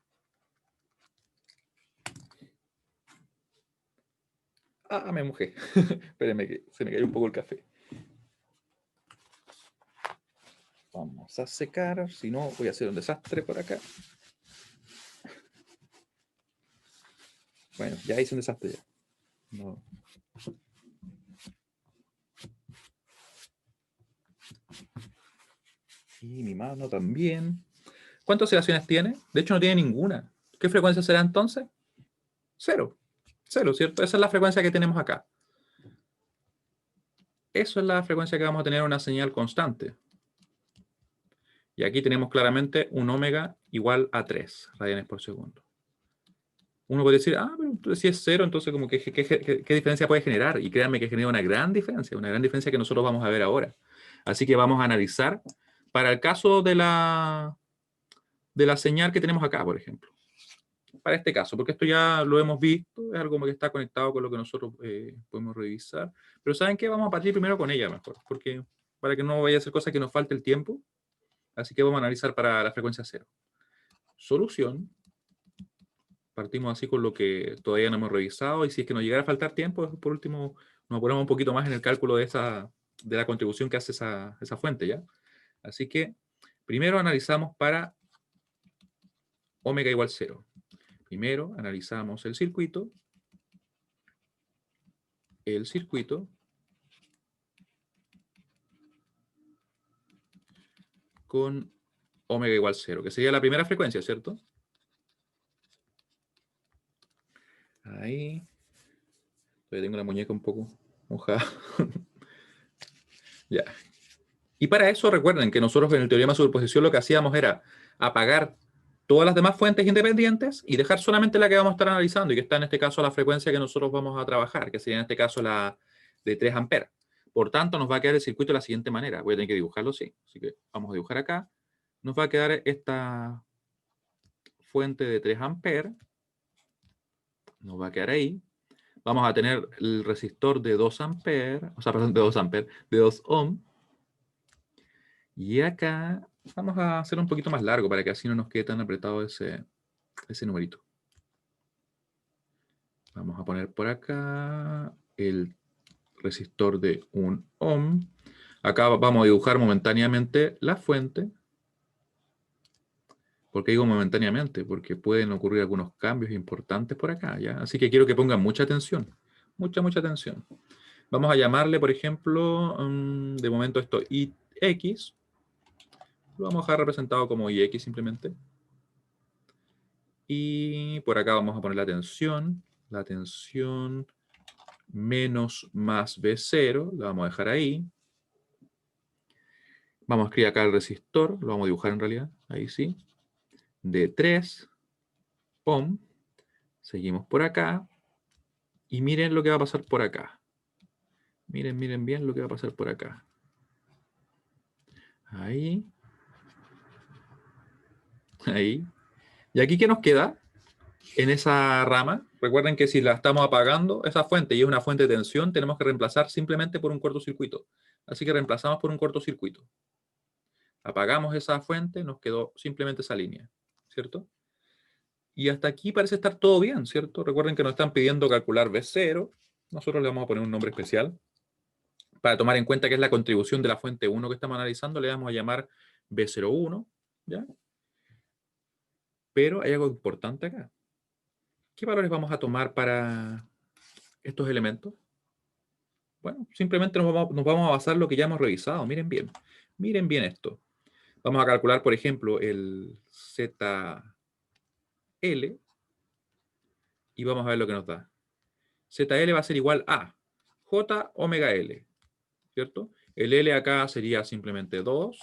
Speaker 1: Me mojé. Espérenme que se me cayó un poco el café. Vamos a secar, si no voy a hacer un desastre por acá. Bueno, ya hice un desastre ya. No. Y mi mano también. ¿Cuántas oscilaciones tiene? De hecho no tiene ninguna. ¿Qué frecuencia será entonces? Cero. Cero, ¿cierto? Esa es la frecuencia que tenemos acá. Eso es la frecuencia que vamos a tener una señal constante. Y aquí tenemos claramente un omega igual a 3 radianes por segundo. Uno puede decir, pero si es cero, entonces como ¿qué diferencia puede generar? Y créanme que genera una gran diferencia que nosotros vamos a ver ahora. Así que vamos a analizar para el caso de la señal que tenemos acá, por ejemplo. Para este caso, porque esto ya lo hemos visto, es algo que está conectado con lo que nosotros podemos revisar. Pero ¿saben qué? Vamos a partir primero con ella mejor, porque para que no vaya a ser cosa que nos falte el tiempo. Así que vamos a analizar para la frecuencia cero. Solución. Partimos así con lo que todavía no hemos revisado, y si es que nos llegara a faltar tiempo, por último nos apuramos un poquito más en el cálculo de la contribución que hace esa fuente, ¿ya? Así que primero analizamos para omega igual 0. Primero analizamos el circuito con omega igual 0, que sería la primera frecuencia, ¿cierto? Ahí. Todavía tengo la muñeca un poco mojada. Ya. Y para eso recuerden que nosotros en el teorema de superposición lo que hacíamos era apagar todas las demás fuentes independientes y dejar solamente la que vamos a estar analizando, y que está en este caso la frecuencia que nosotros vamos a trabajar, que sería en este caso la de 3 amperes. Por tanto, nos va a quedar el circuito de la siguiente manera. Voy a tener que dibujarlo así. Así que vamos a dibujar acá. Nos va a quedar esta fuente de 3 amperes. Nos va a quedar ahí. Vamos a tener el resistor de 2 amperes, o sea, perdón, de 2 amperes, de 2 ohm. Y acá vamos a hacer un poquito más largo para que así no nos quede tan apretado ese numerito. Vamos a poner por acá el resistor de 1 ohm. Acá vamos a dibujar momentáneamente la fuente. ¿Por qué digo momentáneamente? Porque pueden ocurrir algunos cambios importantes por acá, ¿ya? Así que quiero que pongan mucha atención. Mucha atención. Vamos a llamarle, por ejemplo, de momento esto IX. Lo vamos a dejar representado como IX simplemente. Y por acá vamos a poner la tensión menos más B0, la vamos a dejar ahí. Vamos a escribir acá el resistor, lo vamos a dibujar en realidad, ahí sí, de 3 ohm. Seguimos por acá, y miren lo que va a pasar por acá. Miren bien lo que va a pasar por acá. Ahí. Ahí. ¿Y aquí qué nos queda? En esa rama, recuerden que si la estamos apagando, esa fuente, y es una fuente de tensión, tenemos que reemplazar simplemente por un cortocircuito. Así que reemplazamos por un cortocircuito. Apagamos esa fuente, nos quedó simplemente esa línea, ¿cierto? Y hasta aquí parece estar todo bien, ¿cierto? Recuerden que nos están pidiendo calcular B0. Nosotros le vamos a poner un nombre especial. Para tomar en cuenta que es la contribución de la fuente 1 que estamos analizando, le vamos a llamar B01, ¿ya? Pero hay algo importante acá. ¿Qué valores vamos a tomar para estos elementos? Bueno, simplemente nos vamos a basar en lo que ya hemos revisado. Miren bien esto. Vamos a calcular, por ejemplo, el ZL, y vamos a ver lo que nos da. ZL va a ser igual a J omega L, ¿cierto? El L acá sería simplemente 2,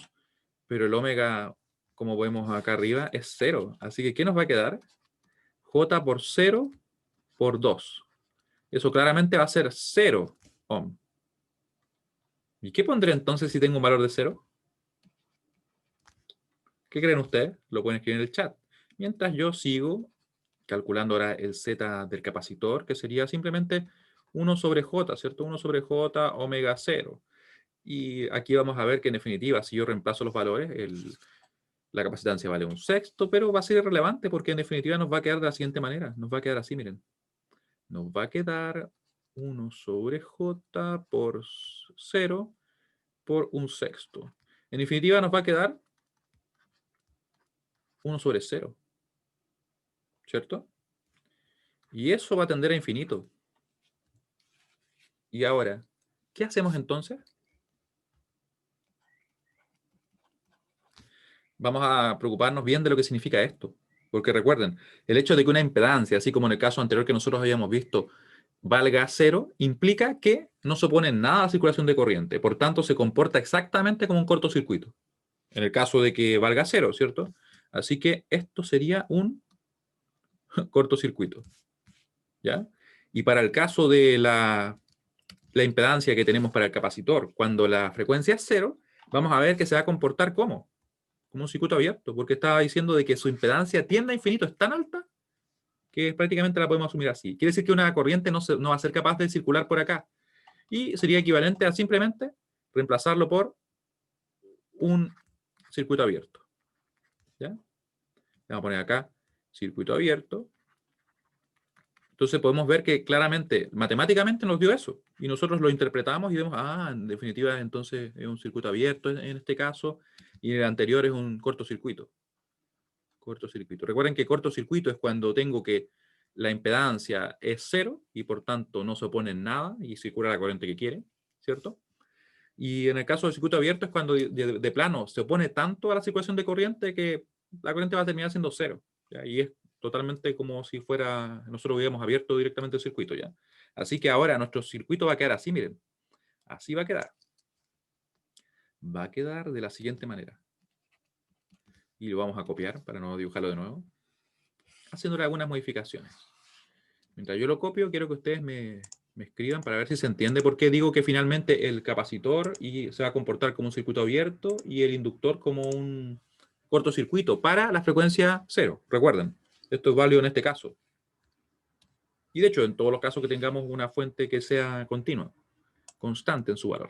Speaker 1: pero el omega, como vemos acá arriba, es 0. Así que, ¿qué nos va a quedar? J por 0 por 2. Eso claramente va a ser 0 ohm. ¿Y qué pondré entonces si tengo un valor de 0? ¿Qué creen ustedes? Lo pueden escribir en el chat. Mientras yo sigo calculando ahora el Z del capacitor, que sería simplemente 1 sobre J, ¿cierto? 1 sobre J omega 0. Y aquí vamos a ver que en definitiva, si yo reemplazo los valores, la capacitancia vale 1/6, pero va a ser irrelevante porque en definitiva nos va a quedar de la siguiente manera. Nos va a quedar así, miren. Nos va a quedar 1 sobre J por 0 por 1/6. En definitiva nos va a quedar 1 sobre 0, ¿cierto? Y eso va a tender a infinito. Y ahora, ¿qué hacemos entonces? Vamos a preocuparnos bien de lo que significa esto. Porque recuerden, el hecho de que una impedancia, así como en el caso anterior que nosotros habíamos visto, valga 0, implica que no se opone nada a la circulación de corriente. Por tanto, se comporta exactamente como un cortocircuito. En el caso de que valga 0, ¿cierto? Así que esto sería un cortocircuito. ¿Ya? Y para el caso de la impedancia que tenemos para el capacitor, cuando la frecuencia es 0, vamos a ver que se va a comportar como un circuito abierto, porque estaba diciendo de que su impedancia tiende a infinito, es tan alta que prácticamente la podemos asumir así. Quiere decir que una corriente no va a ser capaz de circular por acá. Y sería equivalente a simplemente reemplazarlo por un circuito abierto. ¿Ya? Vamos a poner acá circuito abierto. Entonces podemos ver que claramente, matemáticamente nos dio eso. Y nosotros lo interpretamos y vemos, en definitiva, entonces es un circuito abierto en este caso, y en el anterior es un cortocircuito. Cortocircuito. Recuerden que cortocircuito es cuando tengo que la impedancia es 0 y por tanto no se opone en nada y circula la corriente que quiere, ¿cierto? Y en el caso del circuito abierto es cuando de plano se opone tanto a la circulación de corriente que la corriente va a terminar siendo 0. ¿Ya? Y es totalmente como si fuera, nosotros hubiéramos abierto directamente el circuito, ¿ya? Así que ahora nuestro circuito va a quedar así, miren. Así va a quedar. Va a quedar de la siguiente manera. Y lo vamos a copiar para no dibujarlo de nuevo, haciéndole algunas modificaciones. Mientras yo lo copio, quiero que ustedes me escriban para ver si se entiende por qué digo que finalmente el capacitor se va a comportar como un circuito abierto y el inductor como un cortocircuito para la frecuencia 0. Recuerden, esto es válido en este caso. Y de hecho, en todos los casos que tengamos una fuente que sea continua, constante en su valor.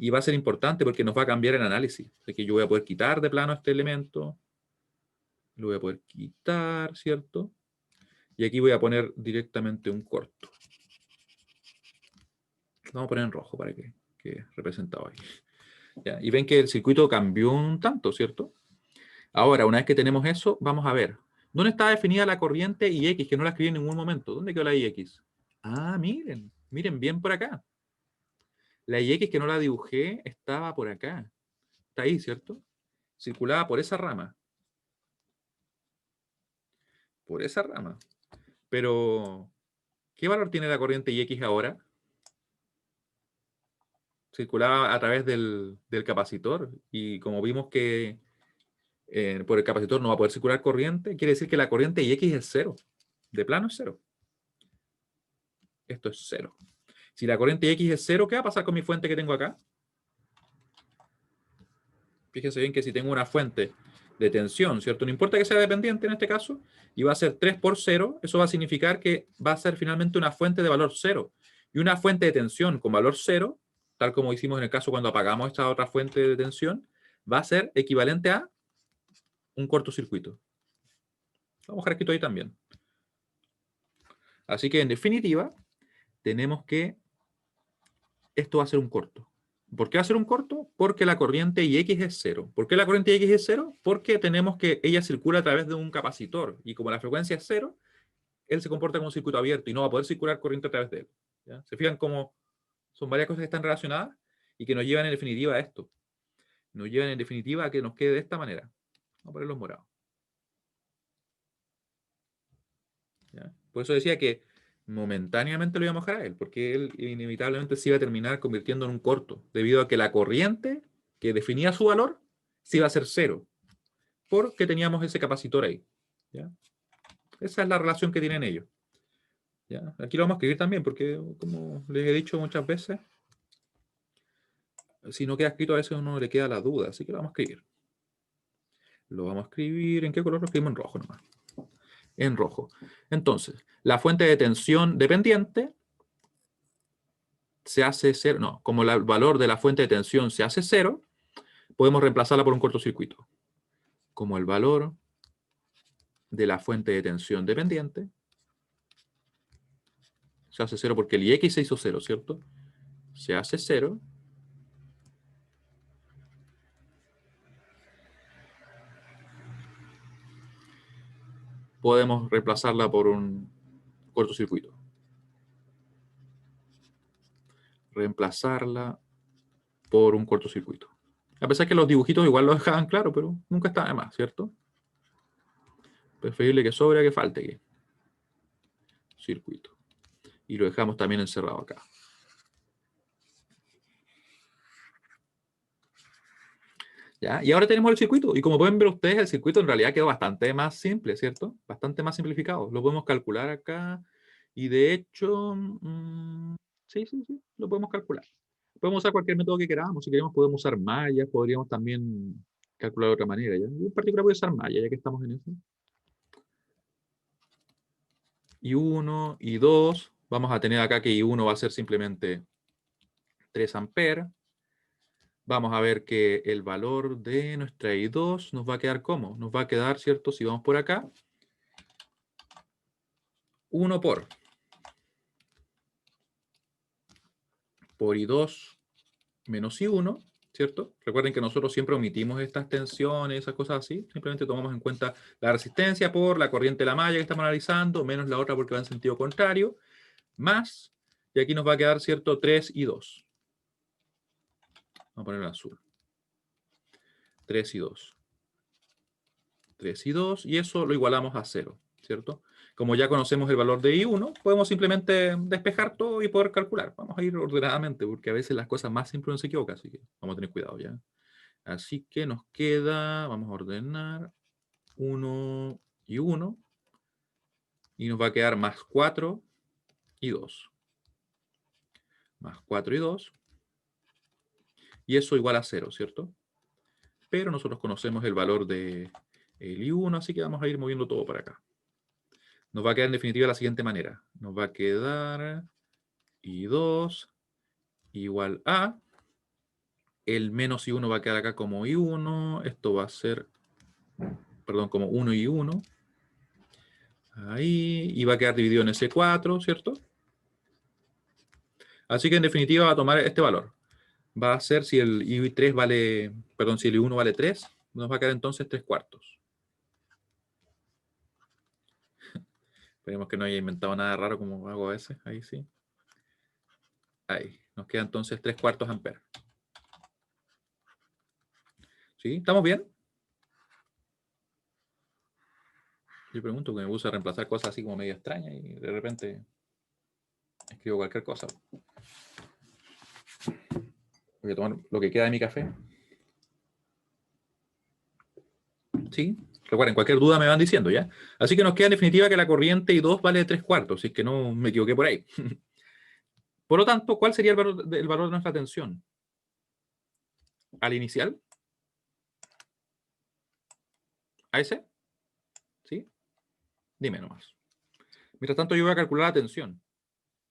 Speaker 1: Y va a ser importante porque nos va a cambiar el análisis. De que yo voy a poder quitar de plano este elemento. Lo voy a poder quitar, ¿cierto? Y aquí voy a poner directamente un corto. Lo vamos a poner en rojo para que representado ahí. ¿Ya? Y ven que el circuito cambió un tanto, ¿cierto? Ahora, una vez que tenemos eso, vamos a ver. ¿Dónde está definida la corriente IX? Que no la escribí en ningún momento. ¿Dónde quedó la IX? Miren. Miren bien por acá. La IX que no la dibujé estaba por acá. Está ahí, ¿cierto? Circulaba por esa rama. Por esa rama. Pero, ¿qué valor tiene la corriente IX ahora? Circulaba a través del capacitor. Y como vimos que por el capacitor no va a poder circular corriente, quiere decir que la corriente IX es 0. De plano es 0. Esto es 0. Si la corriente X es 0, ¿qué va a pasar con mi fuente que tengo acá? Fíjense bien que si tengo una fuente de tensión, ¿cierto? No importa que sea dependiente en este caso, y va a ser 3 por 0, eso va a significar que va a ser finalmente una fuente de valor 0. Y una fuente de tensión con valor 0, tal como hicimos en el caso cuando apagamos esta otra fuente de tensión, va a ser equivalente a un cortocircuito. Vamos a dejar escrito ahí también. Así que en definitiva, tenemos que esto va a ser un corto. ¿Por qué va a ser un corto? Porque la corriente IX es 0. ¿Por qué la corriente IX es 0? Porque tenemos que ella circula a través de un capacitor y como la frecuencia es 0, él se comporta como un circuito abierto y no va a poder circular corriente a través de él. ¿Ya? ¿Se fijan cómo son varias cosas que están relacionadas y que nos llevan en definitiva a esto? Nos llevan en definitiva a que nos quede de esta manera. Vamos a poner los morados. ¿Ya? Por eso decía que momentáneamente lo íbamos a dejar a él, porque él inevitablemente se iba a terminar convirtiendo en un corto, debido a que la corriente que definía su valor se iba a ser 0, porque teníamos ese capacitor ahí. ¿Ya? Esa es la relación que tienen ellos. ¿Ya? Aquí lo vamos a escribir también, porque como les he dicho muchas veces, si no queda escrito a veces a uno le queda la duda, así que lo vamos a escribir. Lo vamos a escribir, ¿en qué color lo escribimos? En rojo nomás. En rojo. Entonces, la fuente de tensión dependiente se hace 0, no, como el valor de la fuente de tensión se hace 0, podemos reemplazarla por un cortocircuito. Como el valor de la fuente de tensión dependiente se hace 0 porque el IX se hizo 0, ¿cierto? Se hace 0. podemos reemplazarla por un cortocircuito. Reemplazarla por un cortocircuito. A pesar que los dibujitos igual lo dejaban claro, pero nunca está de más, ¿cierto? Preferible que sobre a que falte aquí. Circuito. Y lo dejamos también encerrado acá. ¿Ya? Y ahora tenemos el circuito. Y como pueden ver ustedes, el circuito en realidad quedó bastante más simple, ¿cierto? Bastante más simplificado. Lo podemos calcular acá. Y de hecho, sí, lo podemos calcular. Podemos usar cualquier método que queramos. Si queremos, podemos usar mallas. Podríamos también calcular de otra manera. ¿Ya? Yo en particular voy a usar mallas, ya que estamos en eso. Y 1 y 2. Vamos a tener acá que I1 va a ser simplemente 3 amperes. Vamos a ver que el valor de nuestra I2 nos va a quedar ¿cómo? Nos va a quedar, ¿cierto? Si vamos por acá, 1 por I2 menos I1, ¿cierto? Recuerden que nosotros siempre omitimos estas tensiones, esas cosas así. Simplemente tomamos en cuenta la resistencia por la corriente de la malla que estamos analizando, menos la otra porque va en sentido contrario, más, y aquí nos va a quedar, ¿cierto? 3 y 2. Vamos a poner en azul. 3 y 2. 3 y 2, y eso lo igualamos a 0, ¿cierto? Como ya conocemos el valor de I1, podemos simplemente despejar todo y poder calcular. Vamos a ir ordenadamente, porque a veces las cosas más simples no se equivocan, así que vamos a tener cuidado ya. Así que nos queda, vamos a ordenar, 1 y 1, y nos va a quedar más 4 y 2. Más 4 y 2, y eso igual a 0, ¿cierto? Pero nosotros conocemos el valor de el I1, así que vamos a ir moviendo todo para acá. Nos va a quedar en definitiva de la siguiente manera. Nos va a quedar I2 igual a, el menos I1 va a quedar acá como I1, esto va a ser, perdón, como 1 y 1. Ahí, y va a quedar dividido en S4, ¿cierto? Así que en definitiva va a tomar este valor. Va a ser si el I3 vale, perdón, si el I1 vale 3, nos va a quedar entonces 3 cuartos. Esperemos que no haya inventado nada raro como hago a veces. Ahí sí. Ahí. Nos queda entonces 3 cuartos amperes. ¿Sí? ¿Estamos bien? Yo pregunto que me gusta reemplazar cosas así como medio extrañas y de repente escribo cualquier cosa. Voy a tomar lo que queda de mi café. ¿Sí? Recuerden, cualquier duda me van diciendo, ¿ya? Así que nos queda en definitiva que la corriente I2 vale 3 cuartos, si es que no me equivoqué por ahí. Por lo tanto, ¿cuál sería el valor de nuestra tensión? ¿Al inicial? ¿A ese? ¿Sí? Dime nomás. Mientras tanto, yo voy a calcular la tensión.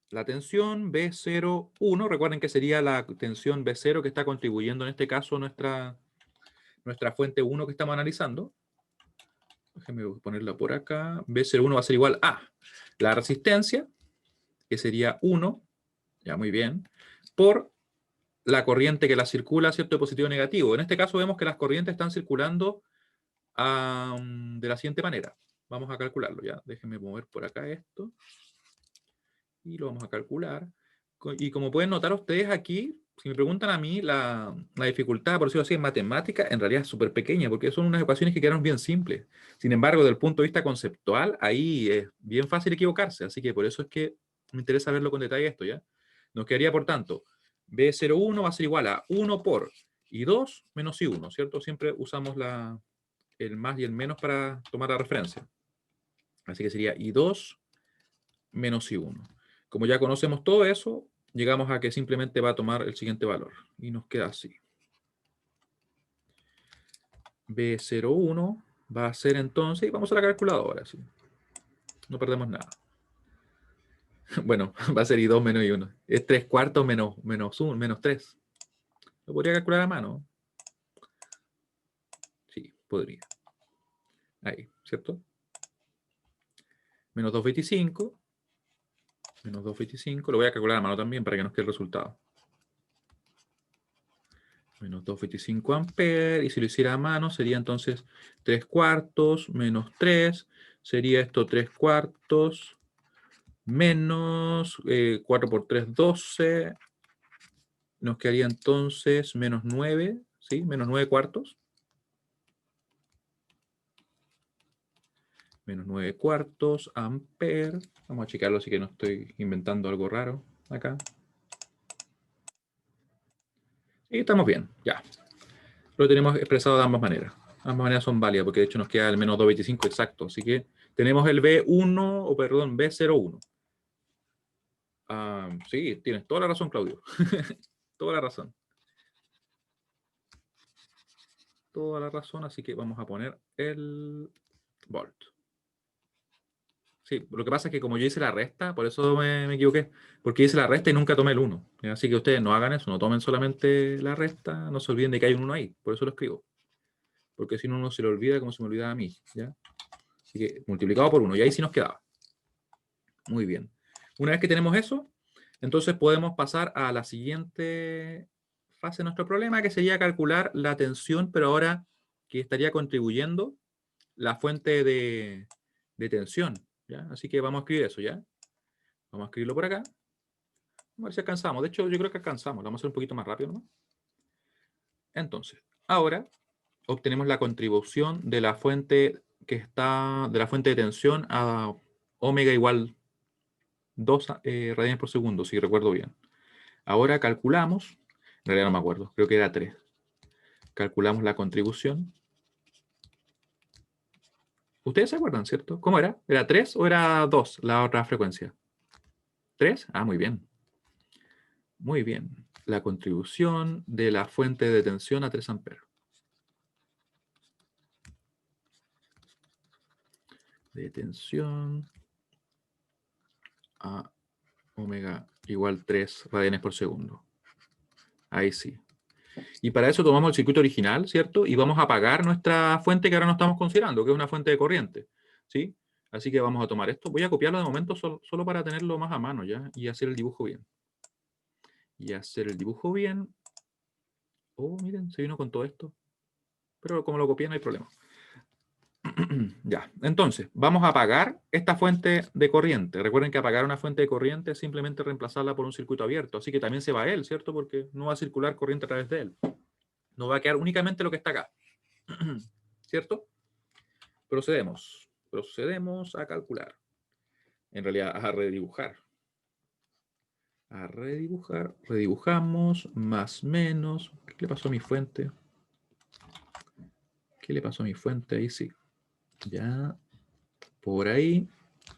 Speaker 1: La tensión B01, recuerden que sería la tensión B0 que está contribuyendo en este caso nuestra fuente 1 que estamos analizando. Déjenme ponerla por acá. B01 va a ser igual a la resistencia, que sería 1, ya muy bien, por la corriente que la circula, ¿cierto? De positivo a negativo. En este caso vemos que las corrientes están circulando de la siguiente manera. Vamos a calcularlo ya. Déjenme mover por acá esto. Y lo vamos a calcular. Y como pueden notar ustedes aquí, si me preguntan a mí, la dificultad, por decirlo así, en matemática, en realidad es súper pequeña, porque son unas ecuaciones que quedaron bien simples. Sin embargo, desde el punto de vista conceptual, ahí es bien fácil equivocarse. Así que por eso es que me interesa verlo con detalle esto, ¿ya? Nos quedaría, por tanto, B01 va a ser igual a 1 por I2 menos I1, ¿cierto? Siempre usamos el más y el menos para tomar la referencia. Así que sería I2 menos I1. Como ya conocemos todo eso, llegamos a que simplemente va a tomar el siguiente valor. Y nos queda así. B01 va a ser entonces, y vamos a la calculadora, ¿sí? No perdemos nada. Bueno, va a ser I2 menos I1. Es 3 cuartos menos 1, menos 3. Lo podría calcular a mano. Sí, podría. Ahí, ¿cierto? Menos 2,25. Menos 2,25. Lo voy a calcular a mano también para que nos quede el resultado. Menos 2,25 amperes. Y si lo hiciera a mano sería entonces 3 cuartos menos 3 sería esto 3/4 menos 4 por 3, 12. Nos quedaría entonces menos 9, ¿sí? Menos 9/4. Menos 9/4 amper. Vamos a checarlo, así que no estoy inventando algo raro acá. Y estamos bien, ya. Lo tenemos expresado de ambas maneras. Ambas maneras son válidas, porque de hecho nos queda el menos 2,25 exacto. Así que tenemos el B1, o perdón, B01. Sí, tienes toda la razón, Claudio. Toda la razón. Toda la razón, así que vamos a poner el volt. Sí, lo que pasa es que como yo hice la resta, por eso me equivoqué, porque hice la resta y nunca tomé el 1. Así que ustedes no hagan eso, no tomen solamente la resta, no se olviden de que hay un 1 ahí, por eso lo escribo. Porque si no, uno se lo olvida como se me olvidaba a mí, ¿ya? Así que multiplicado por 1, y ahí sí nos quedaba. Muy bien. Una vez que tenemos eso, entonces podemos pasar a la siguiente fase de nuestro problema, que sería calcular la tensión, pero ahora que estaría contribuyendo la fuente de tensión, ¿ya? Así que vamos a escribir eso, ¿ya? Vamos a escribirlo por acá. Vamos a ver si alcanzamos. De hecho, yo creo que alcanzamos. Lo vamos a hacer un poquito más rápido, ¿no? Entonces, ahora obtenemos la contribución de la fuente de la fuente de tensión a omega igual 2 radianes por segundo, si recuerdo bien. Ahora calculamos, en realidad no me acuerdo, creo que era 3. Calculamos la contribución. Ustedes se acuerdan, ¿cierto? ¿Cómo era? ¿Era 3 o era 2 la otra frecuencia? ¿3? Ah, muy bien. Muy bien. La contribución de la fuente de tensión a 3 amperes. De tensión a omega igual 3 radianes por segundo. Ahí sí. Y para eso tomamos el circuito original, ¿cierto? Y vamos a apagar nuestra fuente que ahora no estamos considerando, que es una fuente de corriente, ¿sí? Así que vamos a tomar esto. Voy a copiarlo de momento solo para tenerlo más a mano, ¿ya? Y hacer el dibujo bien. Y hacer el dibujo bien. Oh, miren, se vino con todo esto. Pero como lo copié no hay problema. Ya, entonces, vamos a apagar esta fuente de corriente. Recuerden que apagar una fuente de corriente es simplemente reemplazarla por un circuito abierto. Así que también se va él, ¿cierto? Porque no va a circular corriente a través de él. No va a quedar únicamente lo que está acá. ¿Cierto? Procedemos. Procedemos a calcular. En realidad, a redibujar. A redibujar. Redibujamos. Más menos. ¿Qué le pasó a mi fuente? ¿Qué le pasó a mi fuente? Ahí sí. Ya. Por ahí.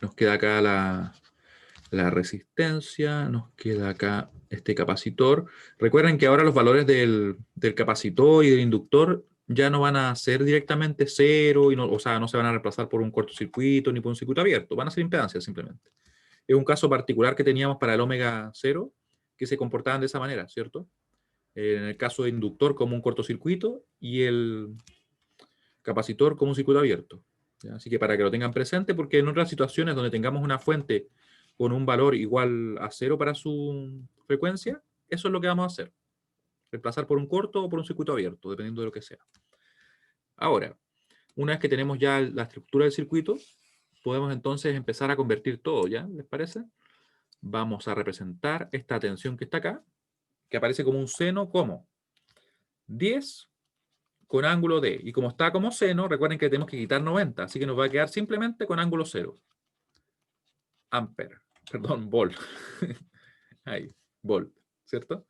Speaker 1: Nos queda acá la resistencia. Nos queda acá este capacitor. Recuerden que ahora los valores del capacitor y del inductor ya no van a ser directamente cero, y no, o sea, no se van a reemplazar por un cortocircuito ni por un circuito abierto, van a ser impedancias simplemente. Es un caso particular que teníamos para el omega 0, que se comportaban de esa manera, ¿cierto? En el caso de inductor como un cortocircuito y el capacitor como un circuito abierto. ¿Ya? Así que para que lo tengan presente, porque en otras situaciones donde tengamos una fuente con un valor igual a 0 para su frecuencia, eso es lo que vamos a hacer. Reemplazar por un corto o por un circuito abierto, dependiendo de lo que sea. Ahora, una vez que tenemos ya la estructura del circuito, podemos entonces empezar a convertir todo, ¿ya? ¿Les parece? Vamos a representar esta tensión que está acá, que aparece como un seno, como 10 con ángulo D. Y como está como seno, recuerden que tenemos que quitar 90, así que nos va a quedar simplemente con ángulo 0. Ampere, perdón, volt. Ahí, volt, ¿cierto?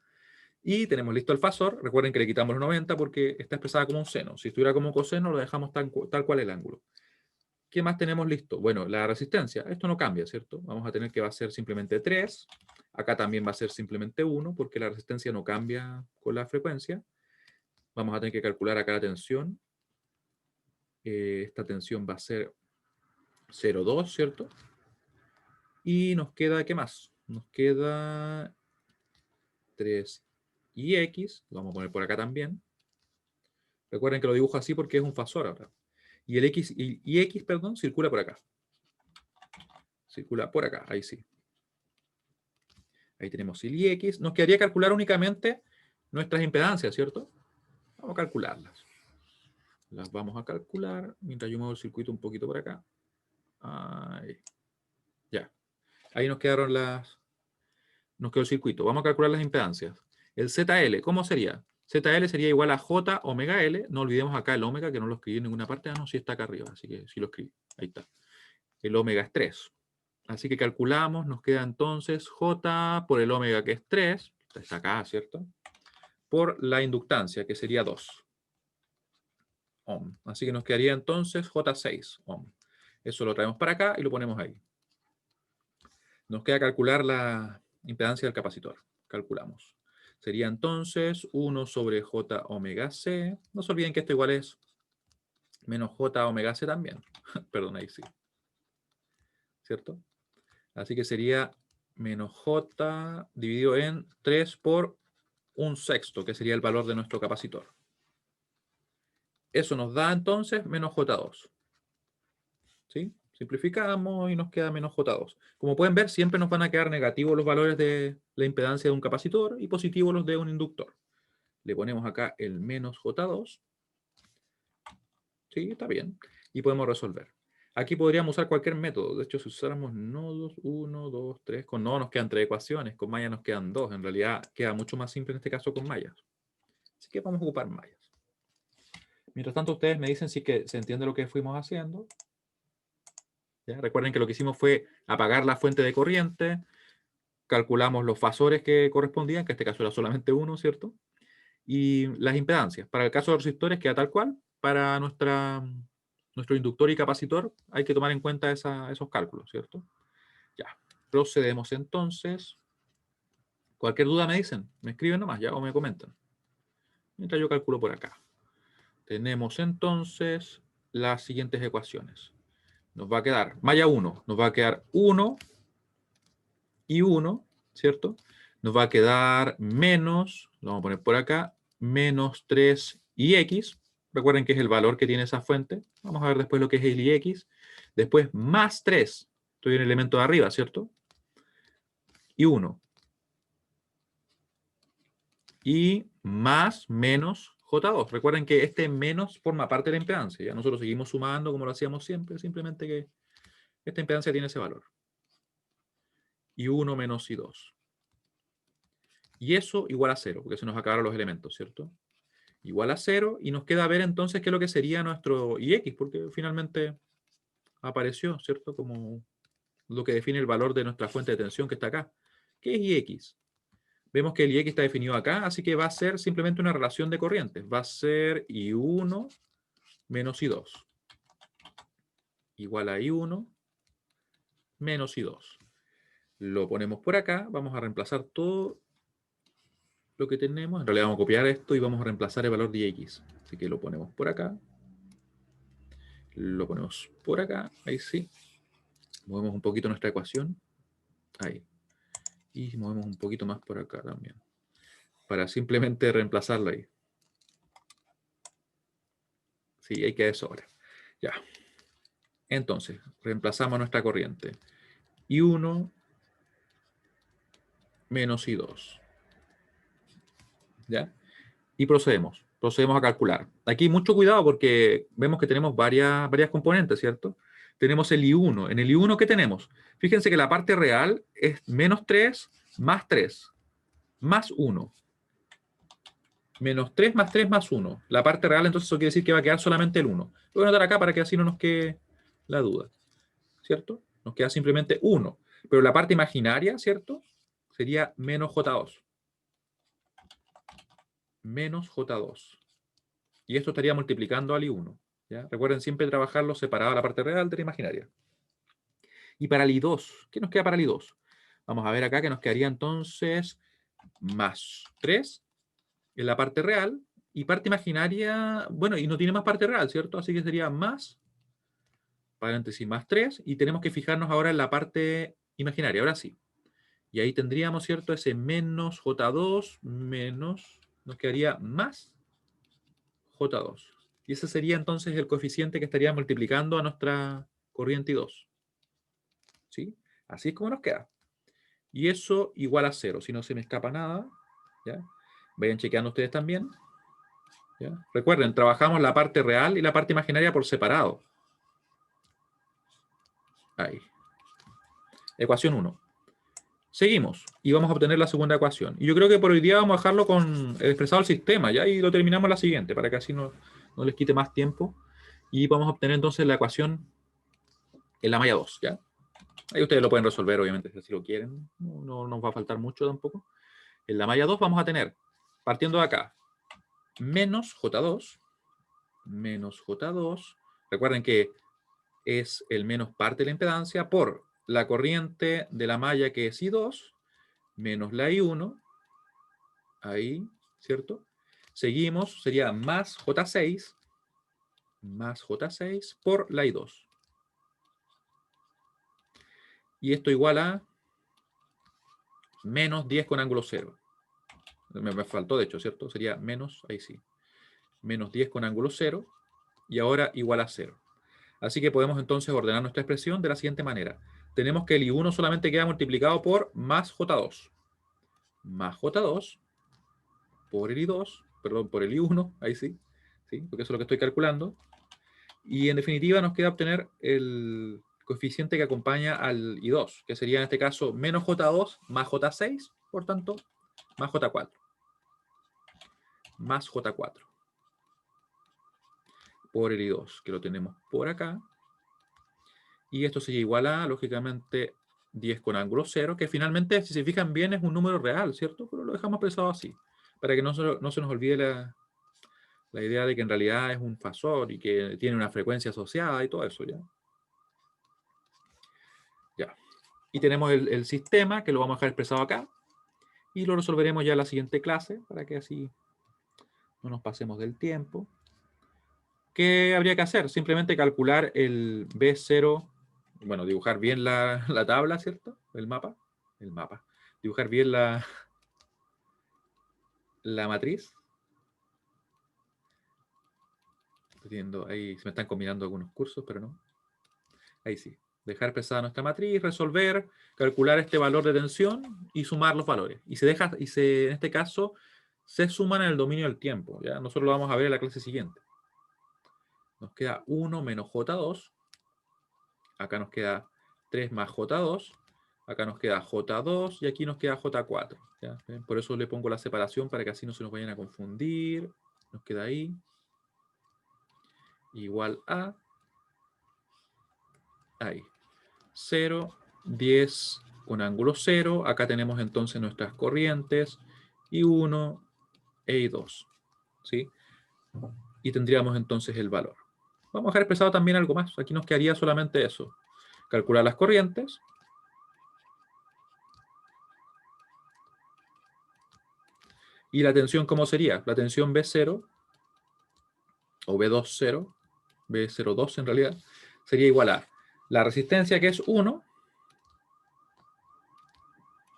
Speaker 1: Y tenemos listo el fasor. Recuerden que le quitamos los 90 porque está expresada como un seno. Si estuviera como coseno, lo dejamos tal cual el ángulo. ¿Qué más tenemos listo? Bueno, la resistencia. Esto no cambia, ¿cierto? Vamos a tener que va a ser simplemente 3. Acá también va a ser simplemente 1 porque la resistencia no cambia con la frecuencia. Vamos a tener que calcular acá la tensión. Esta tensión va a ser 0,2, ¿cierto? Y nos queda, ¿qué más? Nos queda 3 y X. Lo vamos a poner por acá también. Recuerden que lo dibujo así porque es un fasor ahora. Y el X, y X, perdón, circula por acá. Circula por acá, ahí sí. Ahí tenemos el X. Nos quedaría calcular únicamente nuestras impedancias, ¿cierto? Vamos a calcularlas. Las vamos a calcular mientras yo muevo el circuito un poquito por acá. Ahí. Ya. Ahí nos quedó el circuito. Vamos a calcular las impedancias. El ZL, ¿cómo sería? ZL sería igual a J omega L. No olvidemos acá el omega, que no lo escribí en ninguna parte. Ah, no, sí está acá arriba, así que sí lo escribí. Ahí está. El omega es 3. Así que calculamos, nos queda entonces J por el omega, que es 3. Está acá, ¿cierto? Por la inductancia, que sería 2 ohm. Así que nos quedaría entonces J6 ohm. Eso lo traemos para acá y lo ponemos ahí. Nos queda calcular la impedancia del capacitor. Calculamos. Sería entonces 1 sobre J omega C. No se olviden que esto igual es menos J omega C también. Perdón, ahí sí. ¿Cierto? Así que sería menos J dividido en 3 por 1/6, que sería el valor de nuestro capacitor. Eso nos da entonces menos J2. ¿Sí? Simplificamos y nos queda menos J2. Como pueden ver, siempre nos van a quedar negativos los valores de la impedancia de un capacitor y positivos los de un inductor. Le ponemos acá el menos J2. Sí, está bien. Y podemos resolver. Aquí podríamos usar cualquier método. De hecho, si usáramos nodos 1, 2, 3, con nodo nos quedan 3 ecuaciones, con malla nos quedan 2. En realidad queda mucho más simple en este caso con mallas. Así que vamos a ocupar mallas. Mientras tanto, ustedes me dicen si que se entiende lo que fuimos haciendo. ¿Ya? Recuerden que lo que hicimos fue apagar la fuente de corriente, calculamos los fasores que correspondían, que en este caso era solamente uno, ¿cierto? Y las impedancias. Para el caso de los resistores queda tal cual. Para nuestro inductor y capacitor hay que tomar en cuenta esos cálculos, ¿cierto? Ya, procedemos entonces. Cualquier duda me dicen, me escriben nomás ya o me comentan. Mientras yo calculo por acá. Tenemos entonces las siguientes ecuaciones. Nos va a quedar, malla 1, nos va a quedar 1 y 1, ¿cierto? Nos va a quedar menos, lo vamos a poner por acá, menos 3 y x. Recuerden que es el valor que tiene esa fuente. Vamos a ver después lo que es el y x. Después más 3. Estoy en el elemento de arriba, ¿cierto? Y 1. Y más menos J2. Recuerden que este menos forma parte de la impedancia. Ya nosotros seguimos sumando como lo hacíamos siempre. Simplemente que esta impedancia tiene ese valor. Y 1 menos I2. Y eso igual a 0, porque se nos acabaron los elementos, ¿cierto? Igual a 0, y nos queda ver entonces qué es lo que sería nuestro IX, porque finalmente apareció, ¿cierto? Como lo que define el valor de nuestra fuente de tensión que está acá. ¿Qué es IX? Vemos que el IX está definido acá, así que va a ser simplemente una relación de corrientes. Va a ser I1 menos I2. Igual a I1 menos I2. Lo ponemos por acá, vamos a reemplazar todo lo que tenemos. En realidad vamos a copiar esto y vamos a reemplazar el valor de X. Así que lo ponemos por acá. Lo ponemos por acá. Ahí sí. Movemos un poquito nuestra ecuación. Ahí. Y movemos un poquito más por acá también. Para simplemente reemplazarlo ahí. Sí, hay que de sobra. Ya. Entonces, reemplazamos nuestra corriente. I1 menos I2. ¿Ya? Y procedemos. Procedemos a calcular. Aquí mucho cuidado porque vemos que tenemos varias componentes, ¿cierto? Tenemos el I1. En el I1, ¿qué tenemos? Fíjense que la parte real es menos 3 más 3 más 1. Menos 3 más 3 más 1. La parte real, entonces, eso quiere decir que va a quedar solamente el 1. Lo voy a anotar acá para que así no nos quede la duda. ¿Cierto? Nos queda simplemente 1. Pero la parte imaginaria, ¿cierto? Sería menos J2. Menos J2. Y esto estaría multiplicando al I1. ¿Ya? Recuerden siempre trabajarlo separado la parte real de la imaginaria. Y para el I2, ¿qué nos queda para el I2? Vamos a ver acá que nos quedaría entonces más 3 en la parte real y parte imaginaria, bueno, y no tiene más parte real, ¿cierto? Así que sería más, paréntesis, más 3 y tenemos que fijarnos ahora en la parte imaginaria, ahora sí. Y ahí tendríamos, ¿cierto? Ese menos J2 menos, nos quedaría más J2. Y ese sería entonces el coeficiente que estaría multiplicando a nuestra corriente I2. ¿Sí? Así es como nos queda. Y eso igual a 0, si no se me escapa nada. ¿Ya? Vayan chequeando ustedes también. ¿Ya? Recuerden, trabajamos la parte real y la parte imaginaria por separado. Ahí. Ecuación 1. Seguimos y vamos a obtener la segunda ecuación. Y yo creo que por hoy día vamos a dejarlo con el expresado del sistema, ¿ya? Y lo terminamos en la siguiente, para que así no les quite más tiempo. Y vamos a obtener entonces la ecuación en la malla 2, ¿ya? Ahí ustedes lo pueden resolver, obviamente, si así lo quieren. No nos va a faltar mucho tampoco. En la malla 2 vamos a tener, partiendo de acá, menos J2, menos J2. Recuerden que es el menos parte de la impedancia por la corriente de la malla que es I2, menos la I1, ahí, ¿cierto? Seguimos, sería más J6 por la I2. Y esto igual a menos 10 con ángulo 0. Me faltó, de hecho, ¿cierto? Sería menos, ahí sí, menos 10 con ángulo 0, y ahora igual a 0. Así que podemos entonces ordenar nuestra expresión de la siguiente manera. Tenemos que el I1 solamente queda multiplicado por más J2. Más J2 por el I2, perdón, por el I1, ahí sí, porque eso es lo que estoy calculando. Y en definitiva nos queda obtener el coeficiente que acompaña al I2, que sería en este caso menos J2 más J6, por tanto, más J4. Más J4 por el I2, que lo tenemos por acá. Y esto sería igual a, lógicamente, 10 con ángulo 0, que finalmente, si se fijan bien, es un número real, ¿cierto? Pero lo dejamos expresado así, para que no se nos olvide la idea de que en realidad es un fasor y que tiene una frecuencia asociada y todo eso, ¿ya? Ya. Y tenemos el sistema, que lo vamos a dejar expresado acá, y lo resolveremos ya en la siguiente clase, para que así no nos pasemos del tiempo. ¿Qué habría que hacer? Simplemente calcular el B0, bueno, dibujar bien la tabla, ¿cierto? El mapa. Dibujar bien la matriz. Estoy viendo, ahí se me están combinando algunos cursos, pero no. Ahí sí. Dejar expresada nuestra matriz, resolver, calcular este valor de tensión y sumar los valores. Y en este caso, se suman en el dominio del tiempo. ¿Ya? Nosotros lo vamos a ver en la clase siguiente. Nos queda 1 menos J2. Acá nos queda 3 más J2. Acá nos queda J2 y aquí nos queda J4. ¿Ya? Por eso le pongo la separación para que así no se nos vayan a confundir. Nos queda ahí. Igual a... Ahí. 0, 10 con ángulo 0. Acá tenemos entonces nuestras corrientes. I1 e I2. ¿Sí? Y tendríamos entonces el valor. Vamos a dejar expresado también algo más. Aquí nos quedaría solamente eso. Calcular las corrientes. ¿Y la tensión cómo sería? La tensión B0 o B20, B02 en realidad, sería igual a la resistencia, que es 1,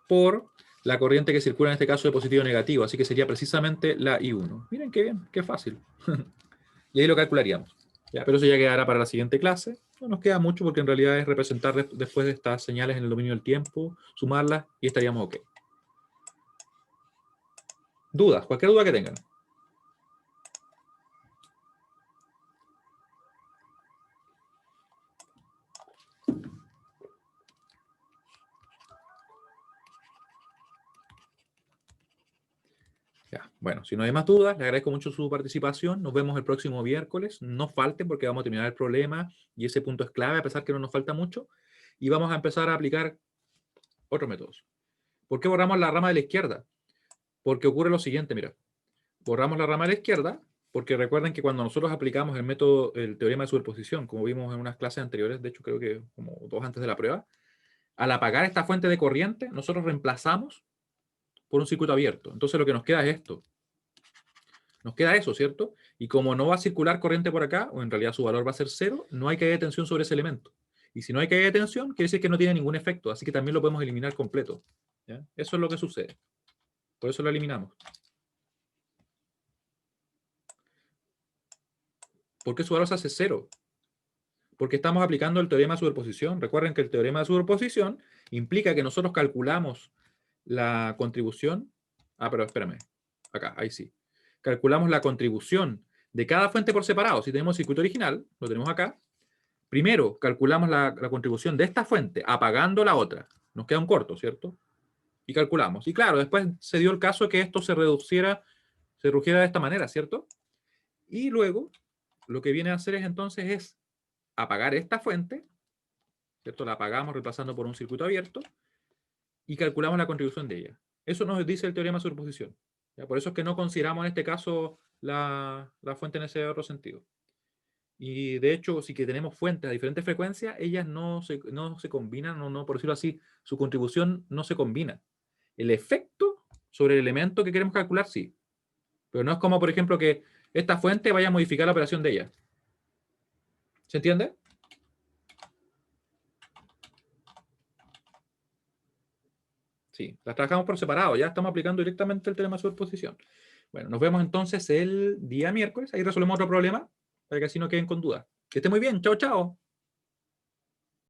Speaker 1: por la corriente que circula en este caso de positivo a negativo, así que sería precisamente la I1. Miren qué bien, qué fácil. Y ahí lo calcularíamos. ¿Ya? Pero eso ya quedará para la siguiente clase. No nos queda mucho porque en realidad es representar después de estas señales en el dominio del tiempo, sumarlas y estaríamos ok. ¿Dudas? Cualquier duda que tengan. Ya, bueno, si no hay más dudas, le agradezco mucho su participación. Nos vemos el próximo miércoles. No falten porque vamos a terminar el problema y ese punto es clave, a pesar que no nos falta mucho. Y vamos a empezar a aplicar otros métodos. ¿Por qué borramos la rama de la izquierda? Porque ocurre lo siguiente, mira. Borramos la rama de la izquierda porque recuerden que cuando nosotros aplicamos el método, el teorema de superposición, como vimos en unas clases anteriores, de hecho creo que como 2 antes de la prueba, al apagar esta fuente de corriente, nosotros reemplazamos por un circuito abierto. Entonces lo que nos queda es esto. Nos queda eso, ¿cierto? Y como no va a circular corriente por acá, o en realidad su valor va a ser 0, no hay caída de tensión sobre ese elemento. Y si no hay caída de tensión, quiere decir que no tiene ningún efecto, así que también lo podemos eliminar completo. ¿Ya? Eso es lo que sucede. Por eso lo eliminamos. ¿Por qué su valor se hace 0? Porque estamos aplicando el teorema de superposición. Recuerden que el teorema de superposición implica que nosotros calculamos la contribución. Pero espérame. Acá, ahí sí. Calculamos la contribución de cada fuente por separado. Si tenemos el circuito original, lo tenemos acá, primero calculamos la contribución de esta fuente apagando la otra. Nos queda un corto, ¿cierto? Y calculamos. Y claro, después se dio el caso que esto se redujiera de esta manera, ¿cierto? Y luego, lo que viene a hacer es entonces es apagar esta fuente, ¿cierto? La apagamos reemplazando por un circuito abierto y calculamos la contribución de ella. Eso nos dice el teorema de superposición. ¿Ya? Por eso es que no consideramos en este caso la fuente en ese otro sentido. Y de hecho, si que tenemos fuentes a diferentes frecuencias, ellas no se combinan, no, por decirlo así, su contribución no se combina. El efecto sobre el elemento que queremos calcular, sí. Pero no es como, por ejemplo, que esta fuente vaya a modificar la operación de ella. ¿Se entiende? Sí, las trabajamos por separado, ya estamos aplicando directamente el teorema de superposición. Bueno, nos vemos entonces el día miércoles, ahí resolvemos otro problema, para que así no queden con dudas. Que esté muy bien, chao, chao.